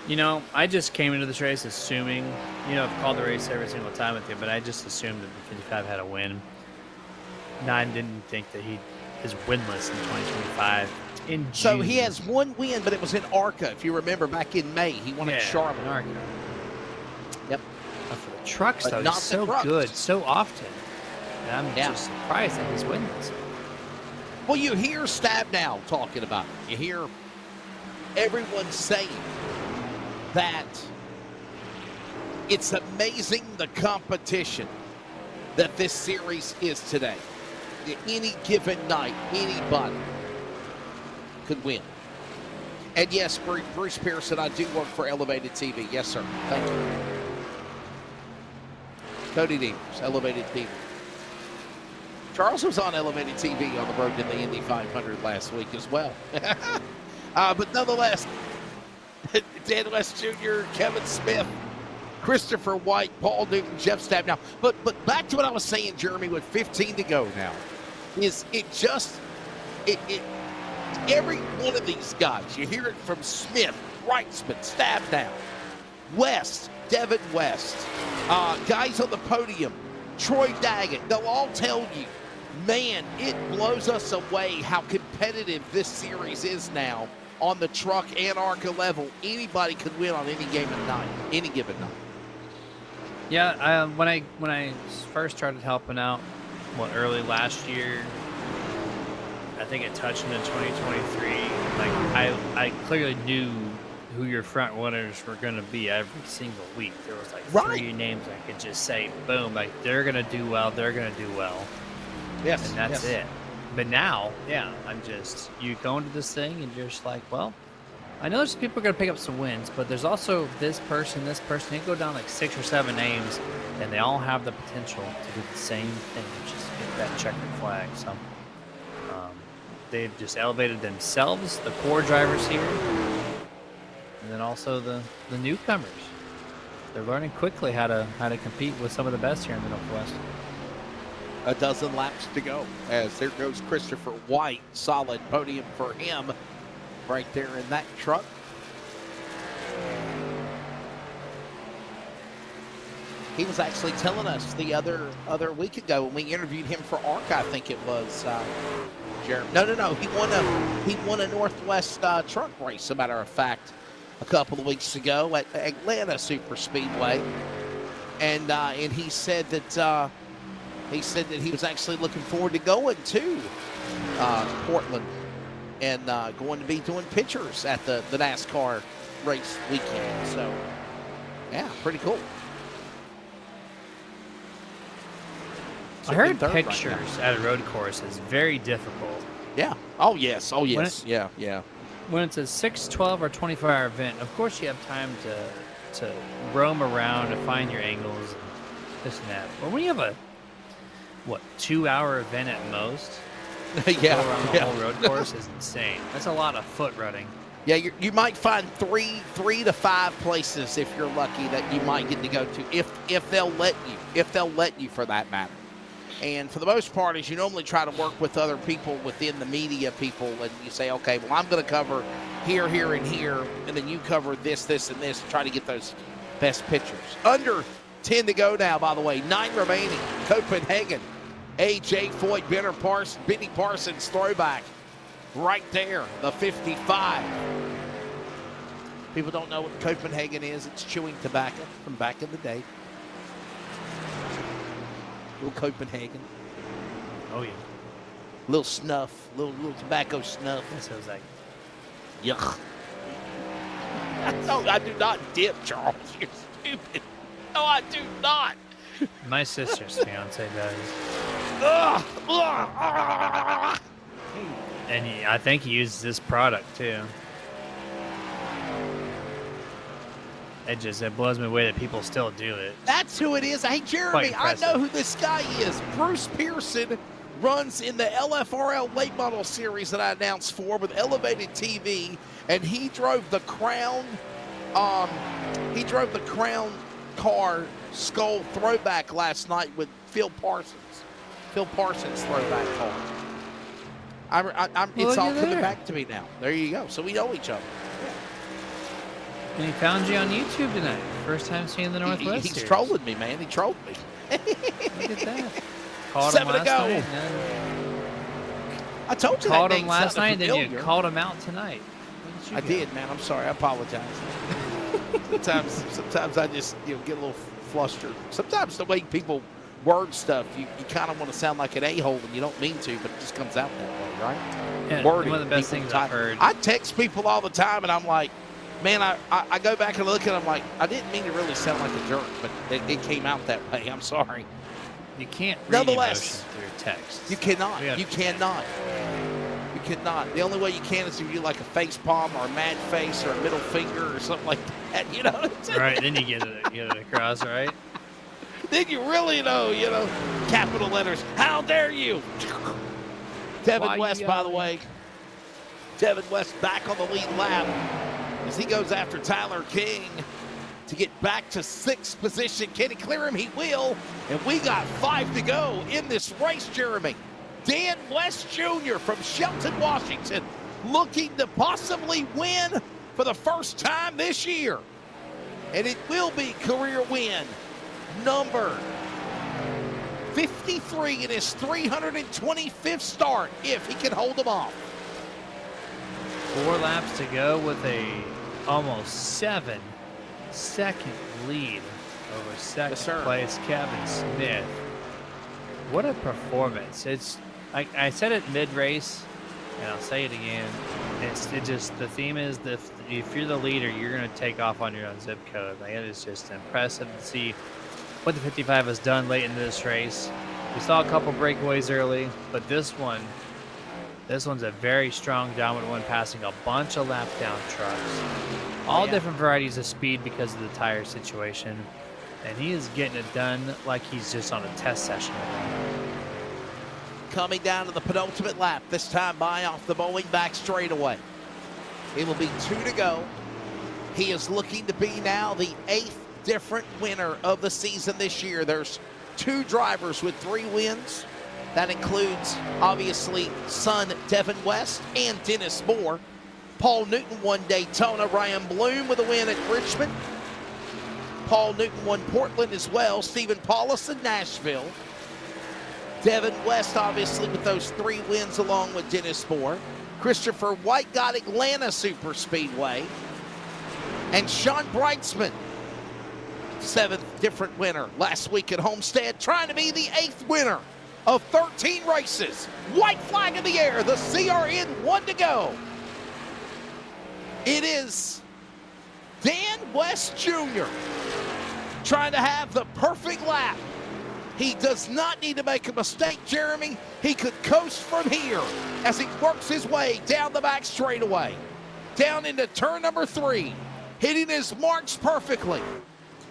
H: You know, I just came into this race assuming, I've called the race every single time with you, but I just assumed that the 55 had a win. I didn't think that he is winless in 2025. In June.
E: So he has 1 win, but it was in ARCA. If you remember back in May, he won at Charlotte.
H: ARCA.
E: Yep.
H: But for the trucks,
E: but
H: though,
E: not
H: he's so
E: trucks.
H: good so often. And I'm just surprised that he's winless.
E: Well, you hear Stabnow talking about it. You hear everyone saying that it's amazing the competition that this series is today. Any given night, anybody could win. And yes, Bruce Pearson, I do work for Elevated TV. Yes, sir. Thank you. Cody Deemers, Elevated TV. Charles was on Elevated TV on the road to the Indy 500 last week as well. But nonetheless, Dan West Jr., Kevin Smith, Christopher White, Paul Newton, Jeff Stabnow. But back to what I was saying, Jeremy, with 15 to go now, is every one of these guys, you hear it from Smith, Reitzman, Stabnow, West, Devin West, guys on the podium, Troy Daggett, they'll all tell you, man, it blows us away how competitive this series is now on the truck and ARCA level. Anybody could win on any given night.
H: Yeah, when I first started helping out, early last year, I think it touched into 2023. Like I clearly knew who your front runners were going to be every single week. There was like 3 names I could just say, boom, like they're going to do well, they're going to do well.
E: Yes,
H: and that's it. But now, you go into this thing and you're just like, well, I know there's people going to pick up some wins, but there's also this person. You go down like 6 or 7 names, and they all have the potential to do the same thing, just get that checkered flag. So they've just elevated themselves, the core drivers here, and then also the newcomers. They're learning quickly how to compete with some of the best here in the Northwest.
E: A dozen laps to go as there goes Christopher White. Solid podium for him right there in that truck. He was actually telling us the other week ago when we interviewed him for ARC, I think it was, Jeremy. No. He won a Northwest truck race, as a matter of fact, a couple of weeks ago at Atlanta Super Speedway. And he said that he was actually looking forward to going to Portland and going to be doing pictures at the NASCAR race weekend. So, yeah, pretty cool.
H: I heard pictures at a road course is very difficult.
E: Yeah. Oh, yes. Yeah.
H: When it's a 6, 12, or 24-hour event, of course you have time to roam around to find your angles and this and that. But when you have a 2-hour event at most,
E: yeah,
H: go around the whole road course is insane. That's a lot of foot running.
E: Yeah, you might find three to 5 places if you're lucky that you might get to go to if they'll let you for that matter. And for the most part, is you normally try to work with other people within the media people, and you say, okay, well, I'm going to cover here, here, and here, and then you cover this, this, and this, and try to get those best pictures. Under 10 to go now, by the way, 9 remaining. Copenhagen, A.J. Foyt, Benny Parsons throwback right there, the 55. People don't know what Copenhagen is. It's chewing tobacco from back in the day. Little Copenhagen.
H: Oh, yeah.
E: Little snuff, little tobacco snuff.
H: That sounds like
E: yuck. No, I do not dip, Charles. You're stupid. No, I do not.
H: My sister's fiance does. And I think he uses this product too. It blows me away that people still do it.
E: That's who it is. Hey, Jeremy, I know who this guy is. Bruce Pearson runs in the LFRL Late Model Series that I announced for with Elevated TV, and he drove the Crown. Car Skull throwback last night with Phil Parsons. Phil Parsons throwback car. It's all coming back to me now. There you go. So we know each other.
H: And he found you on YouTube tonight. First time seeing the Northwest
E: He's
H: Series.
E: trolling me, man. He trolled me.
H: Look at that. Called
E: 7
H: him
E: to go.
H: night,
E: I told you
H: called
E: that
H: him last night, then you called him out tonight.
E: I did, man. I'm sorry. I apologize. Sometimes I just get a little flustered. Sometimes the way people word stuff, you kind of want to sound like an a-hole and you don't mean to, but it just comes out that way, right?
H: Yeah,
E: Wording,
H: one of the best things I've heard.
E: I text people all the time and I'm like, man, I go back and look at them like, I didn't mean to really sound like a jerk, but it came out that way. I'm sorry.
H: You can't read emotion through text.
E: You cannot. You cannot. You cannot. The only way you can is if you do like a face palm or a mad face or a middle finger or something like that, you know.
H: Right, then you get it across, right?
E: Then you really know, capital letters. How dare you? Devin West, by the way. Devin West back on the lead lap as he goes after Tyler King to get back to 6th position. Can he clear him? He will. And we got 5 to go in this race, Jeremy. Dan West Jr. from Shelton, Washington, looking to possibly win for the first time this year. And it will be career win number 53 in his 325th start if he can hold them off.
H: 4 laps to go with a almost 7-second lead Over second
E: sir.
H: place, Kevin Smith. What a performance. It's like I said it mid-race, and I'll say it again. It just, the theme is if you're the leader, you're going to take off on your own zip code. Like, it is just impressive to see what the 55 has done late in this race. We saw a couple breakaways early, but this one's a very strong, dominant one, passing a bunch of lap-down trucks. All different varieties of speed because of the tire situation. And he is getting it done like he's just on a test session.
E: Coming down to the penultimate lap, this time by off the bowling back straightaway. It will be 2 to go. He is looking to be now the 8th different winner of the season this year. There's 2 drivers with 3 wins. That includes, obviously, son Devin West and Dennis Moore. Paul Newton won Daytona. Ryan Bloom with a win at Richmond. Paul Newton won Portland as well. Stephen Paulus in Nashville. Devin West, obviously, with those 3 wins along with Dennis Moore. Christopher White got Atlanta Superspeedway. And Sean Breitzman, 7th different winner last week at Homestead, trying to be the 8th winner of 13 races. White flag in the air, the CRN 1 to go. It is Dan West Jr. trying to have the perfect lap. He does not need to make a mistake, Jeremy. He could coast from here as he works his way down the back straightaway, down into turn number 3, hitting his marks perfectly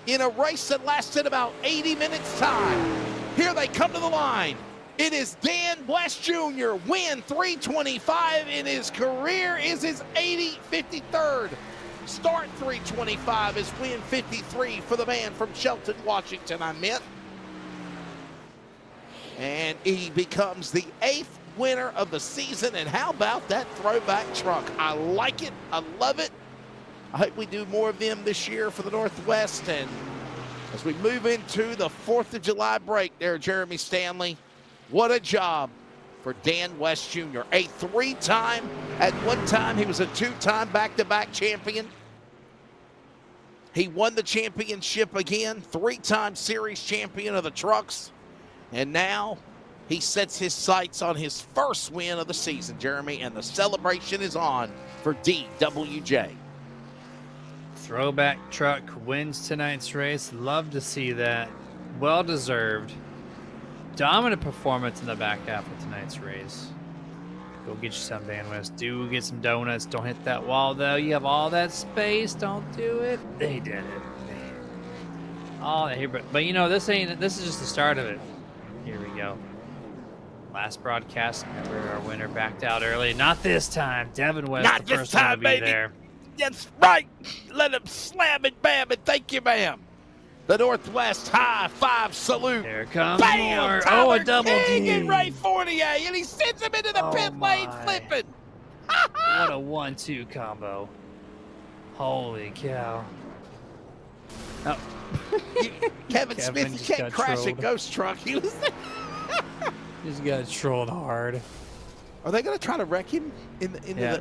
E: in a race that lasted about 80 minutes time. Here they come to the line. It is Dan West Jr. Win 325 in his career is his 53rd. Start 325 is win 53 for the man from Shelton, Washington, I meant. And he becomes the 8th winner of the season. And how about that throwback truck? I like it. I love it. I hope we do more of them this year for the Northwest. And as we move into the 4th of July break there, Jeremy Stanley, what a job for Dan West Jr. A 3-time, at one time he was a 2-time back-to-back champion. He won the championship again, 3-time series champion of the trucks. And now he sets his sights on his first win of the season, Jeremy, and the celebration is on for DWJ.
H: Throwback truck wins tonight's race. Love to see that. Well-deserved. Dominant performance in the back half of tonight's race. Go get you some, Dan West. Do get some donuts. Don't hit that wall, though. You have all that space. Don't do it. They did it. All that here, but you know, this is just the start of it. Here we go. Last broadcast, remember our winner backed out early. Not this time. Devin West,
E: Not
H: the
E: this
H: first one
E: time,
H: to be
E: baby.
H: there.
E: That's right. Let him slam it, bam, and thank you, ma'am. The Northwest high 5 salute.
H: Here comes
E: Bam!
H: more.
E: Tyler
H: Oh, a double
E: King
H: D.
E: and Ray Fournier, and he sends him into the pit lane flipping.
H: What a 1-2 combo. Holy cow. Oh.
E: Kevin Smith, you
H: just
E: can't
H: got
E: crash a
H: trolled.
E: ghost truck. He was
H: Just got trolled hard.
E: Are they going to try to wreck him?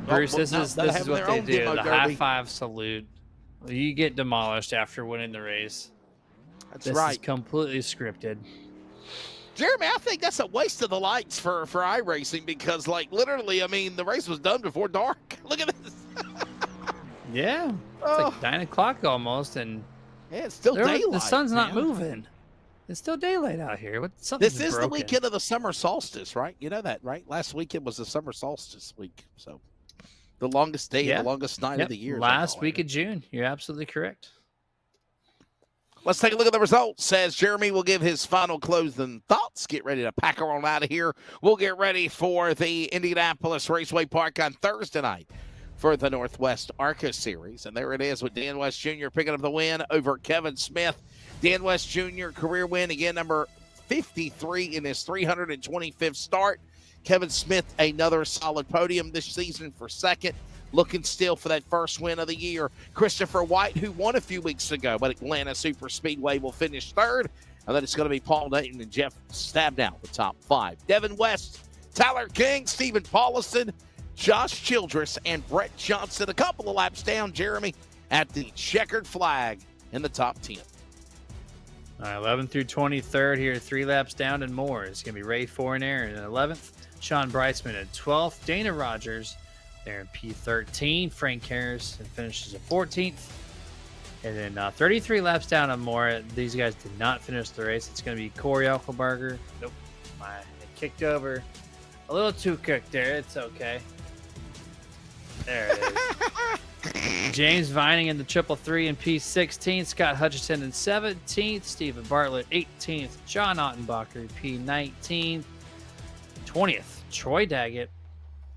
H: Bruce, this is what they do. The high 5 salute. You get demolished after winning the race.
E: That's
H: this
E: right.
H: is completely scripted.
E: Jeremy, I think that's a waste of the lights for iRacing because, like, literally, I mean, the race was done before dark. Look at this.
H: Yeah. It's like 9 o'clock almost, and
E: yeah, it's still daylight.
H: The sun's not
E: man.
H: moving. It's still daylight out here.
E: This is the weekend of the summer solstice, right? You know that, right? Last weekend was the summer solstice week. So the longest day and the longest night of the year.
H: Last week of June. You're absolutely correct.
E: Let's take a look at the results. Says Jeremy will give his final closing thoughts. Get ready to pack her on out of here. We'll get ready for the Indianapolis Raceway Park on Thursday night for the Northwest ARCA Series. And there it is with Dan West Jr. picking up the win over Kevin Smith. Dan West Jr. career win, again, number 53 in his 325th start. Kevin Smith, another solid podium this season for second. Looking still for that first win of the year. Christopher White, who won a few weeks ago, but Atlanta Superspeedway will finish third. And then it's going to be Paul Newton and Jeff Stabnow, the top 5. Devin West, Tyler King, Stephen Paulison, Josh Childress, and Brett Johnson. A couple of laps down, Jeremy, at the checkered flag in the top 10.
H: All right, 11th through 23rd here, 3 laps down and more. It's going to be Ray Fournier in 11th, Sean Breitzman in 12th, Dana Rogers there in P13, Frank Harrison finishes at 14th. And then 33 laps down and more. These guys did not finish the race. It's going to be Corey Elkelberger. Nope. I kicked over. A little too quick there. It's okay. There it is. James Vining in the 333 in P16. Scott Hutchison in 17th. Stephen Bartlett 18th. John Ottenbacher P19. 20th. Troy Daggett.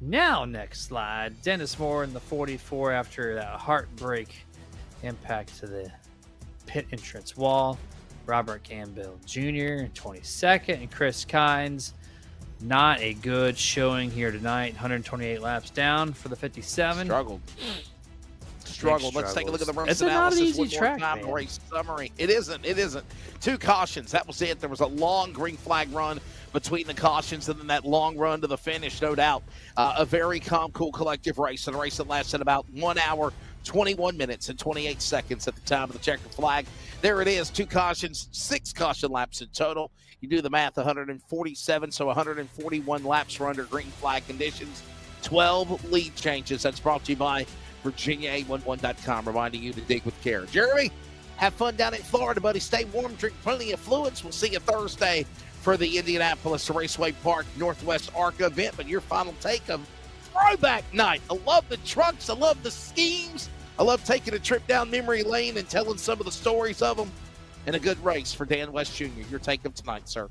H: Now next slide. Dennis Moore in the 44 after that heartbreak impact to the pit entrance wall. Robert Campbell Jr. in 22nd. And Chris Kynes. Not a good showing here tonight. 128 laps down for the 57.
E: Struggled. Let's take a look at the race analysis.
H: It's not an easy track, man.
E: Race summary. It isn't. 2 cautions. That was it. There was a long green flag run between the cautions and then that long run to the finish, no doubt. A very calm, cool, collective race, and a race that lasted about 1 hour, 21 minutes, and 28 seconds at the time of the checkered flag. There it is. 2 cautions, 6 caution laps in total. You do the math, 147, so 141 laps were under green flag conditions. 12 lead changes. That's brought to you by VirginiaA11.com, reminding you to dig with care. Jeremy, have fun down in Florida, buddy. Stay warm, drink plenty of fluids. We'll see you Thursday for the Indianapolis Raceway Park Northwest ARCA event. But your final take of throwback night. I love the trucks. I love the schemes. I love taking a trip down memory lane and telling some of the stories of them. And a good race for Dan West Jr. Your take of tonight, sir.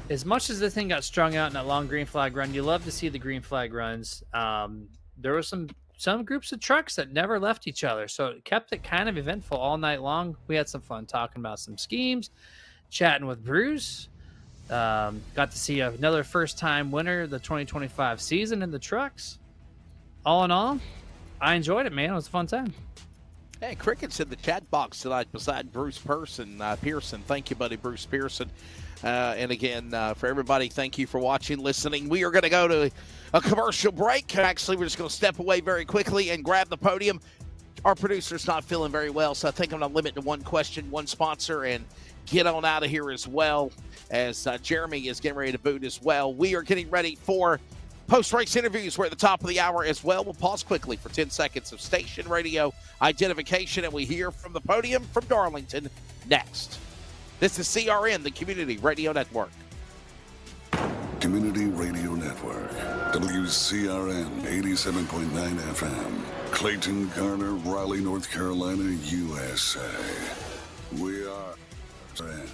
H: As much as the thing got strung out in that long green flag run, you love to see the green flag runs. There were some groups of trucks that never left each other, so it kept it kind of eventful all night long. We had some fun talking about some schemes, chatting with Bruce. Got to see another first-time winner of the 2025 season in the trucks. All in all, I enjoyed it, man. It was a fun time.
E: Hey, Cricket's in the chat box tonight beside Bruce Pearson. Thank you, buddy, Bruce Pearson. And again, for everybody, thank you for watching, listening. We are going to go to a commercial break. Actually, we're just going to step away very quickly and grab the podium. Our producer's not feeling very well, so I think I'm going to limit to one question, one sponsor, and get on out of here as well, as Jeremy is getting ready to boot as well. We are getting ready for post-race interviews. We're at the top of the hour as well. We'll pause quickly for 10 seconds of station radio identification, and we hear from the podium from Darlington next. This is CRN, the Community Radio Network.
I: Community Radio Network. WCRN 87.9 FM. Clayton, Garner, Raleigh, North Carolina, USA. We are CRN.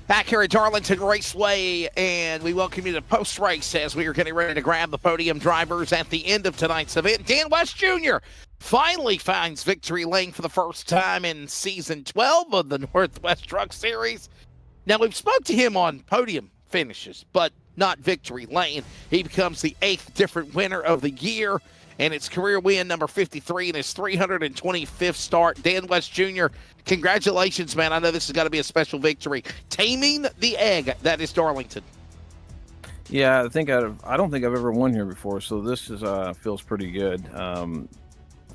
E: Back here at Darlington Raceway, and we welcome you to post-race as we are getting ready to grab the podium drivers at the end of tonight's event. Dan West Jr. finally finds victory lane for the first time in Season 12 of the Northwest Truck Series. Now, we've spoke to him on podium finishes, but not victory lane. He becomes the 8th different winner of the year, and it's career win number 53 in his 325th start. Dan West Jr., congratulations, man. I know this has got to be a special victory. Taming the egg, that is Darlington.
K: Yeah, I don't think I've ever won here before, so this is feels pretty good.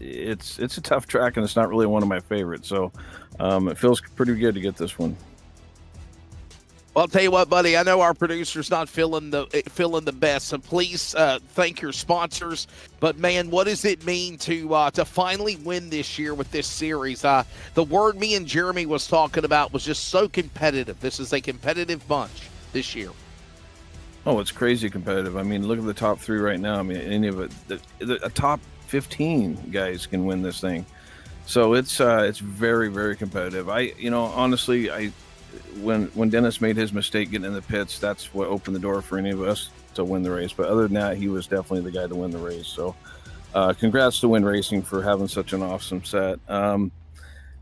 K: It's a tough track, and it's not really one of my favorites, so it feels pretty good to get this one.
E: Well, I'll tell you what, buddy. I know our producer's not feeling the best, so please thank your sponsors. But man, what does it mean to finally win this year with this series? The word me and Jeremy was talking about was just so competitive. This is a competitive bunch this year.
K: Oh, it's crazy competitive. I mean, look at the top 3 right now. I mean, any of it, a top 15 guys can win this thing. So it's very, very competitive. Honestly, when Dennis made his mistake getting in the pits, that's what opened the door for any of us to win the race. But other than that, he was definitely the guy to win the race. So congrats to Win Racing for having such an awesome set.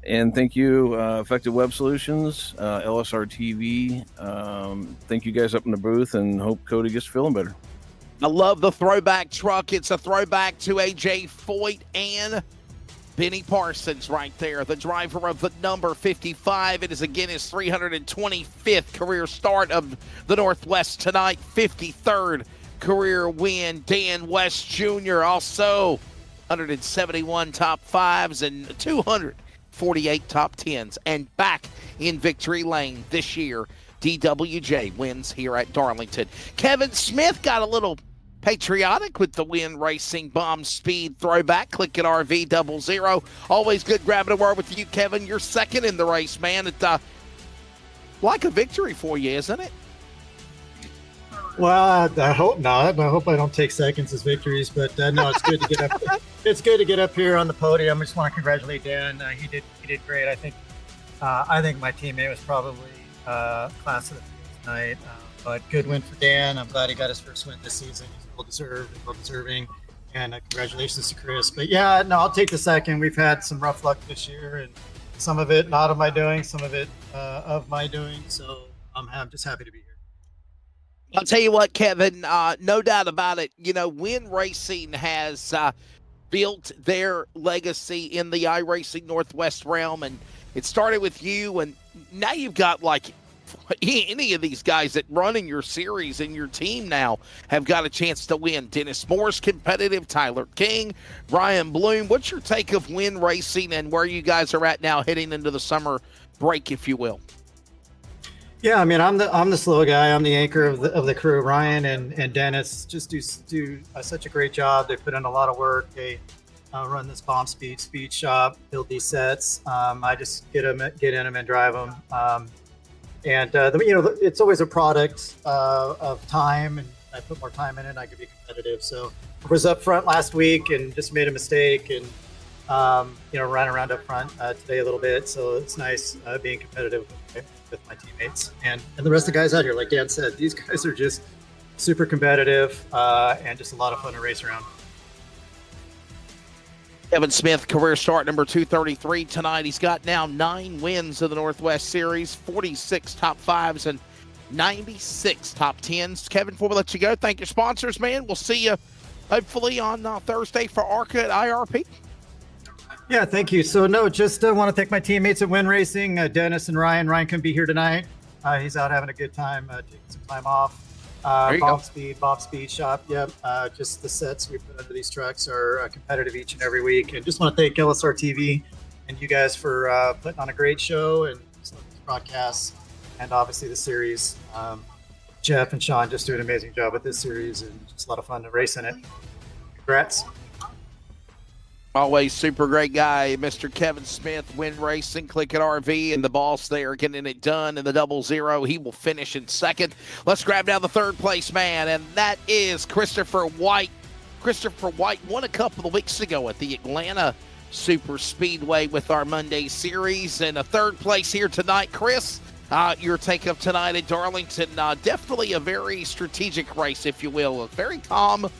K: And thank you, Effective Web Solutions, LSRTV. Thank you guys up in the booth, and hope Cody gets feeling better.
E: I love the throwback truck. It's a throwback to AJ Foyt and Benny Parsons right there, the driver of the number 55. It is again his 325th career start of the Northwest tonight, 53rd career win. Dan West Jr. also 171 top 5s and 248 top 10s. And back in victory lane this year, DWJ wins here at Darlington. Kevin Smith got a little patriotic with the Win Racing Bomb Speed throwback. Click at RV00. Always good grabbing a word with you, Kevin. You're second in the race, man. It's like a victory for you, isn't it?
L: Well, I hope not. I hope I don't take seconds as victories, but no, it's good to get up. It's good to get up here on the podium. I just want to congratulate Dan. He did great. I think my teammate was probably class of the field tonight. But good win for Dan. I'm glad he got his first win this season. He's well-deserved and well-deserving. And congratulations to Chris. But yeah, no, I'll take the second. We've had some rough luck this year, and some of it not of my doing, some of it of my doing. So I'm just happy to be here.
E: I'll tell you what, Kevin, no doubt about it. Win Racing has built their legacy in the iRacing Northwest realm, and it started with you, and now you've got any of these guys that run in your series and your team now have got a chance to win. Dennis Moore's competitive, Tyler King, Brian Bloom. What's your take of Win Racing and where you guys are at now heading into the summer break, if you will?
L: Yeah, I mean, I'm the slow guy. I'm the anchor of the crew. Ryan and Dennis just do such a great job. They put in a lot of work. They run this Bomb Speed shop, build these sets. I just get in them and drive them. It's always a product of time, and I put more time in it, I can be competitive. So I was up front last week and just made a mistake and, ran around up front today a little bit. So it's nice being competitive with my teammates and the rest of the guys out here. Like Dan said, these guys are just super competitive and just a lot of fun to race around.
E: Kevin Smith, career start number 233 tonight. He's got now 9 wins of the Northwest Series, 46 top 5s, and 96 top 10s. Kevin, before we let you go, thank your sponsors, man. We'll see you hopefully on Thursday for ARCA at IRP.
L: Yeah, thank you. So, no, just want to thank my teammates at Win Racing, Dennis and Ryan. Ryan couldn't be here tonight. He's out having a good time, taking some time off. Bomb Speed shop. Yep. Just the sets we put under these trucks are competitive each and every week. And just want to thank LSRTV and you guys for putting on a great show and broadcasts, and obviously the series. Jeff and Sean just do an amazing job with this series, and just a lot of fun to race in it. Congrats.
E: Always super great guy, Mr. Kevin Smith, Win Racing. Click at RV, and the boss there getting it done in the 00. He will finish in second. Let's grab down the third place man, and that is Christopher White. Christopher White won a couple of weeks ago at the Atlanta Super Speedway with our Monday series, and a third place here tonight. Chris, your take of tonight at Darlington, definitely a very strategic race, if you will. Very calm,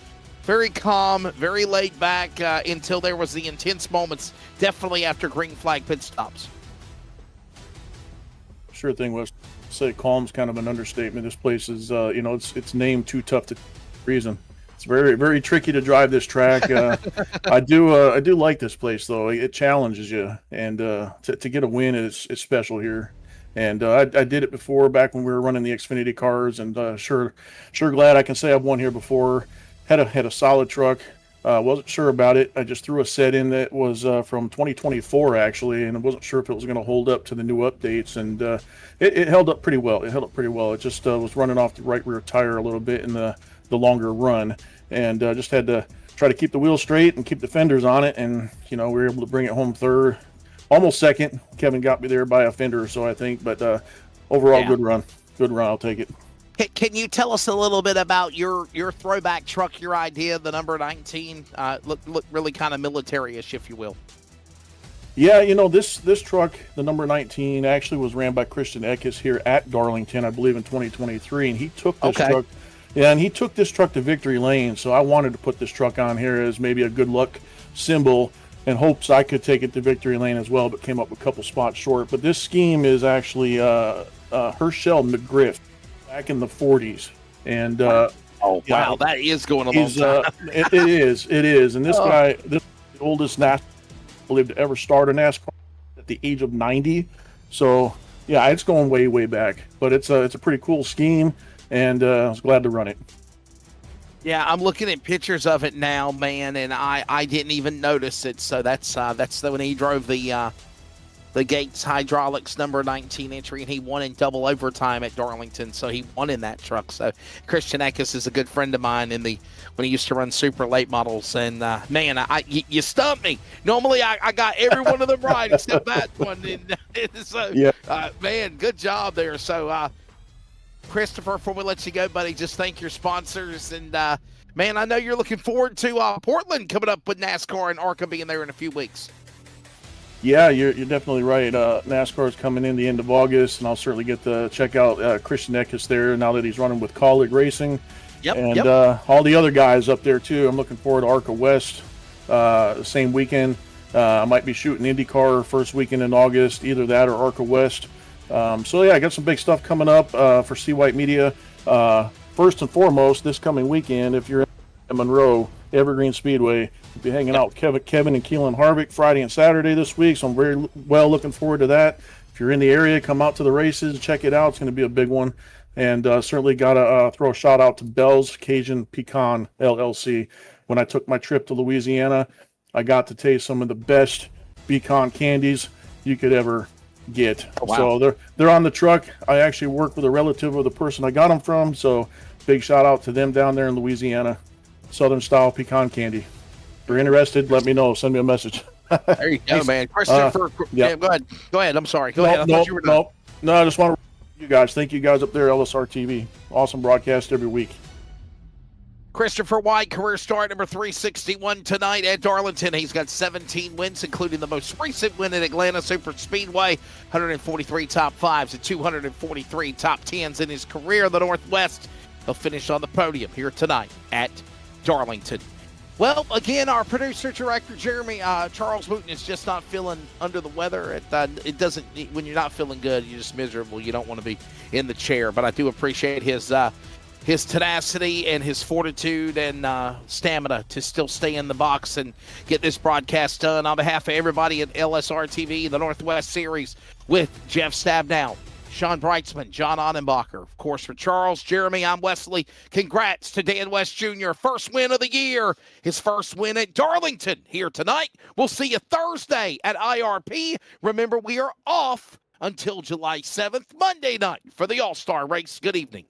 E: very laid back until there was the intense moments, definitely after green flag pit stops.
M: Sure thing, Wes. Say calm's kind of an understatement. This place is, it's named Too Tough to Reason. It's very, very tricky to drive this track. I do like this place though. It challenges you, and to get a win is special here. And I did it before back when we were running the Xfinity cars, and sure glad I can say I've won here before. Had a solid truck. Wasn't sure about it. I just threw a set in that was from 2024 actually, and I wasn't sure if it was going to hold up to the new updates, and it held up pretty well. It just was running off the right rear tire a little bit in the longer run, and just had to try to keep the wheels straight and keep the fenders on it, and we were able to bring it home third, almost second. Kevin got me there by a fender or so, I think, but overall, good run. I'll take it.
E: Can you tell us a little bit about your throwback truck, your idea, the number 19? Look really kind of military-ish, if you will.
M: Yeah, this truck, the number 19, actually was ran by Christian Eckes here at Darlington, I believe, in 2023, and he took this truck. Yeah, and he took this truck to victory lane, so I wanted to put this truck on here as maybe a good luck symbol in hopes I could take it to victory lane as well, but came up a couple spots short. But this scheme is actually Herschel McGriff back in the 40s. And
E: wow, that is going a long time.
M: It is. And this guy, this is the oldest NASCAR, I believe, to ever start a NASCAR at the age of 90. So yeah, it's going way back. But it's a pretty cool scheme, and I was glad to run it.
E: Yeah, I'm looking at pictures of it now, man, and I didn't even notice it. So that's when he drove the Gates Hydraulics number 19 entry, and he won in double overtime at Darlington. So he won in that truck. So Christian Eckes is a good friend of mine when he used to run super late models. And man, you stumped me. Normally I got every one of them right except that one. And so yeah. Man, good job there. So Christopher, before we let you go, buddy, just thank your sponsors. And man, I know you're looking forward to Portland coming up with NASCAR and ARCA being there in a few weeks.
M: Yeah, you're definitely right. NASCAR is coming in the end of August, and I'll certainly get to check out Christian Eckes there now that he's running with Colleague Racing. And all the other guys up there too. I'm looking forward to ARCA West the same weekend. I might be shooting IndyCar first weekend in August, either that or ARCA West. So yeah, I got some big stuff coming up for C White Media. First and foremost, this coming weekend, if you're in Monroe, Evergreen Speedway, we'll be hanging out with Kevin and Keelan Harvick Friday and Saturday this week. So I'm very well looking forward to that. If you're in the area, come out to the races, check it out. It's going to be a big one. And certainly got to throw a shout out to Bell's Cajun Pecan LLC. When I took my trip to Louisiana, I got to taste some of the best pecan candies you could ever get. Oh, wow. So they're on the truck. I actually work with a relative of the person I got them from. So big shout out to them down there in Louisiana. Southern style pecan candy. If you're interested, let me know. Send me a message.
E: There you go, man. Christopher, yeah, go ahead. I'm sorry. Go ahead. I thought you were done.
M: No, I just want to you guys. Thank you guys up there, LSRTV. Awesome broadcast every week.
E: Christopher White, career start number 361 tonight at Darlington. He's got 17 wins, including the most recent win at Atlanta Super Speedway, 143 top fives and 243 top tens in his career in the Northwest. He'll finish on the podium here tonight at Darlington. Well, again, our producer, director, Jeremy, Charles Wooten is just not feeling under the weather. It doesn't, when you're not feeling good, you're just miserable. You don't want to be in the chair, but I do appreciate his tenacity and his fortitude and stamina to still stay in the box and get this broadcast done. On behalf of everybody at LSRTV, the Northwest Series, with Jeff Stabnow, Sean Breitzman, John Annenbacher. Of course, for Charles, Jeremy, I'm Wesley. Congrats to Dan West Jr., first win of the year, his first win at Darlington here tonight. We'll see you Thursday at IRP. Remember, we are off until July 7th, Monday night, for the All-Star race. Good evening.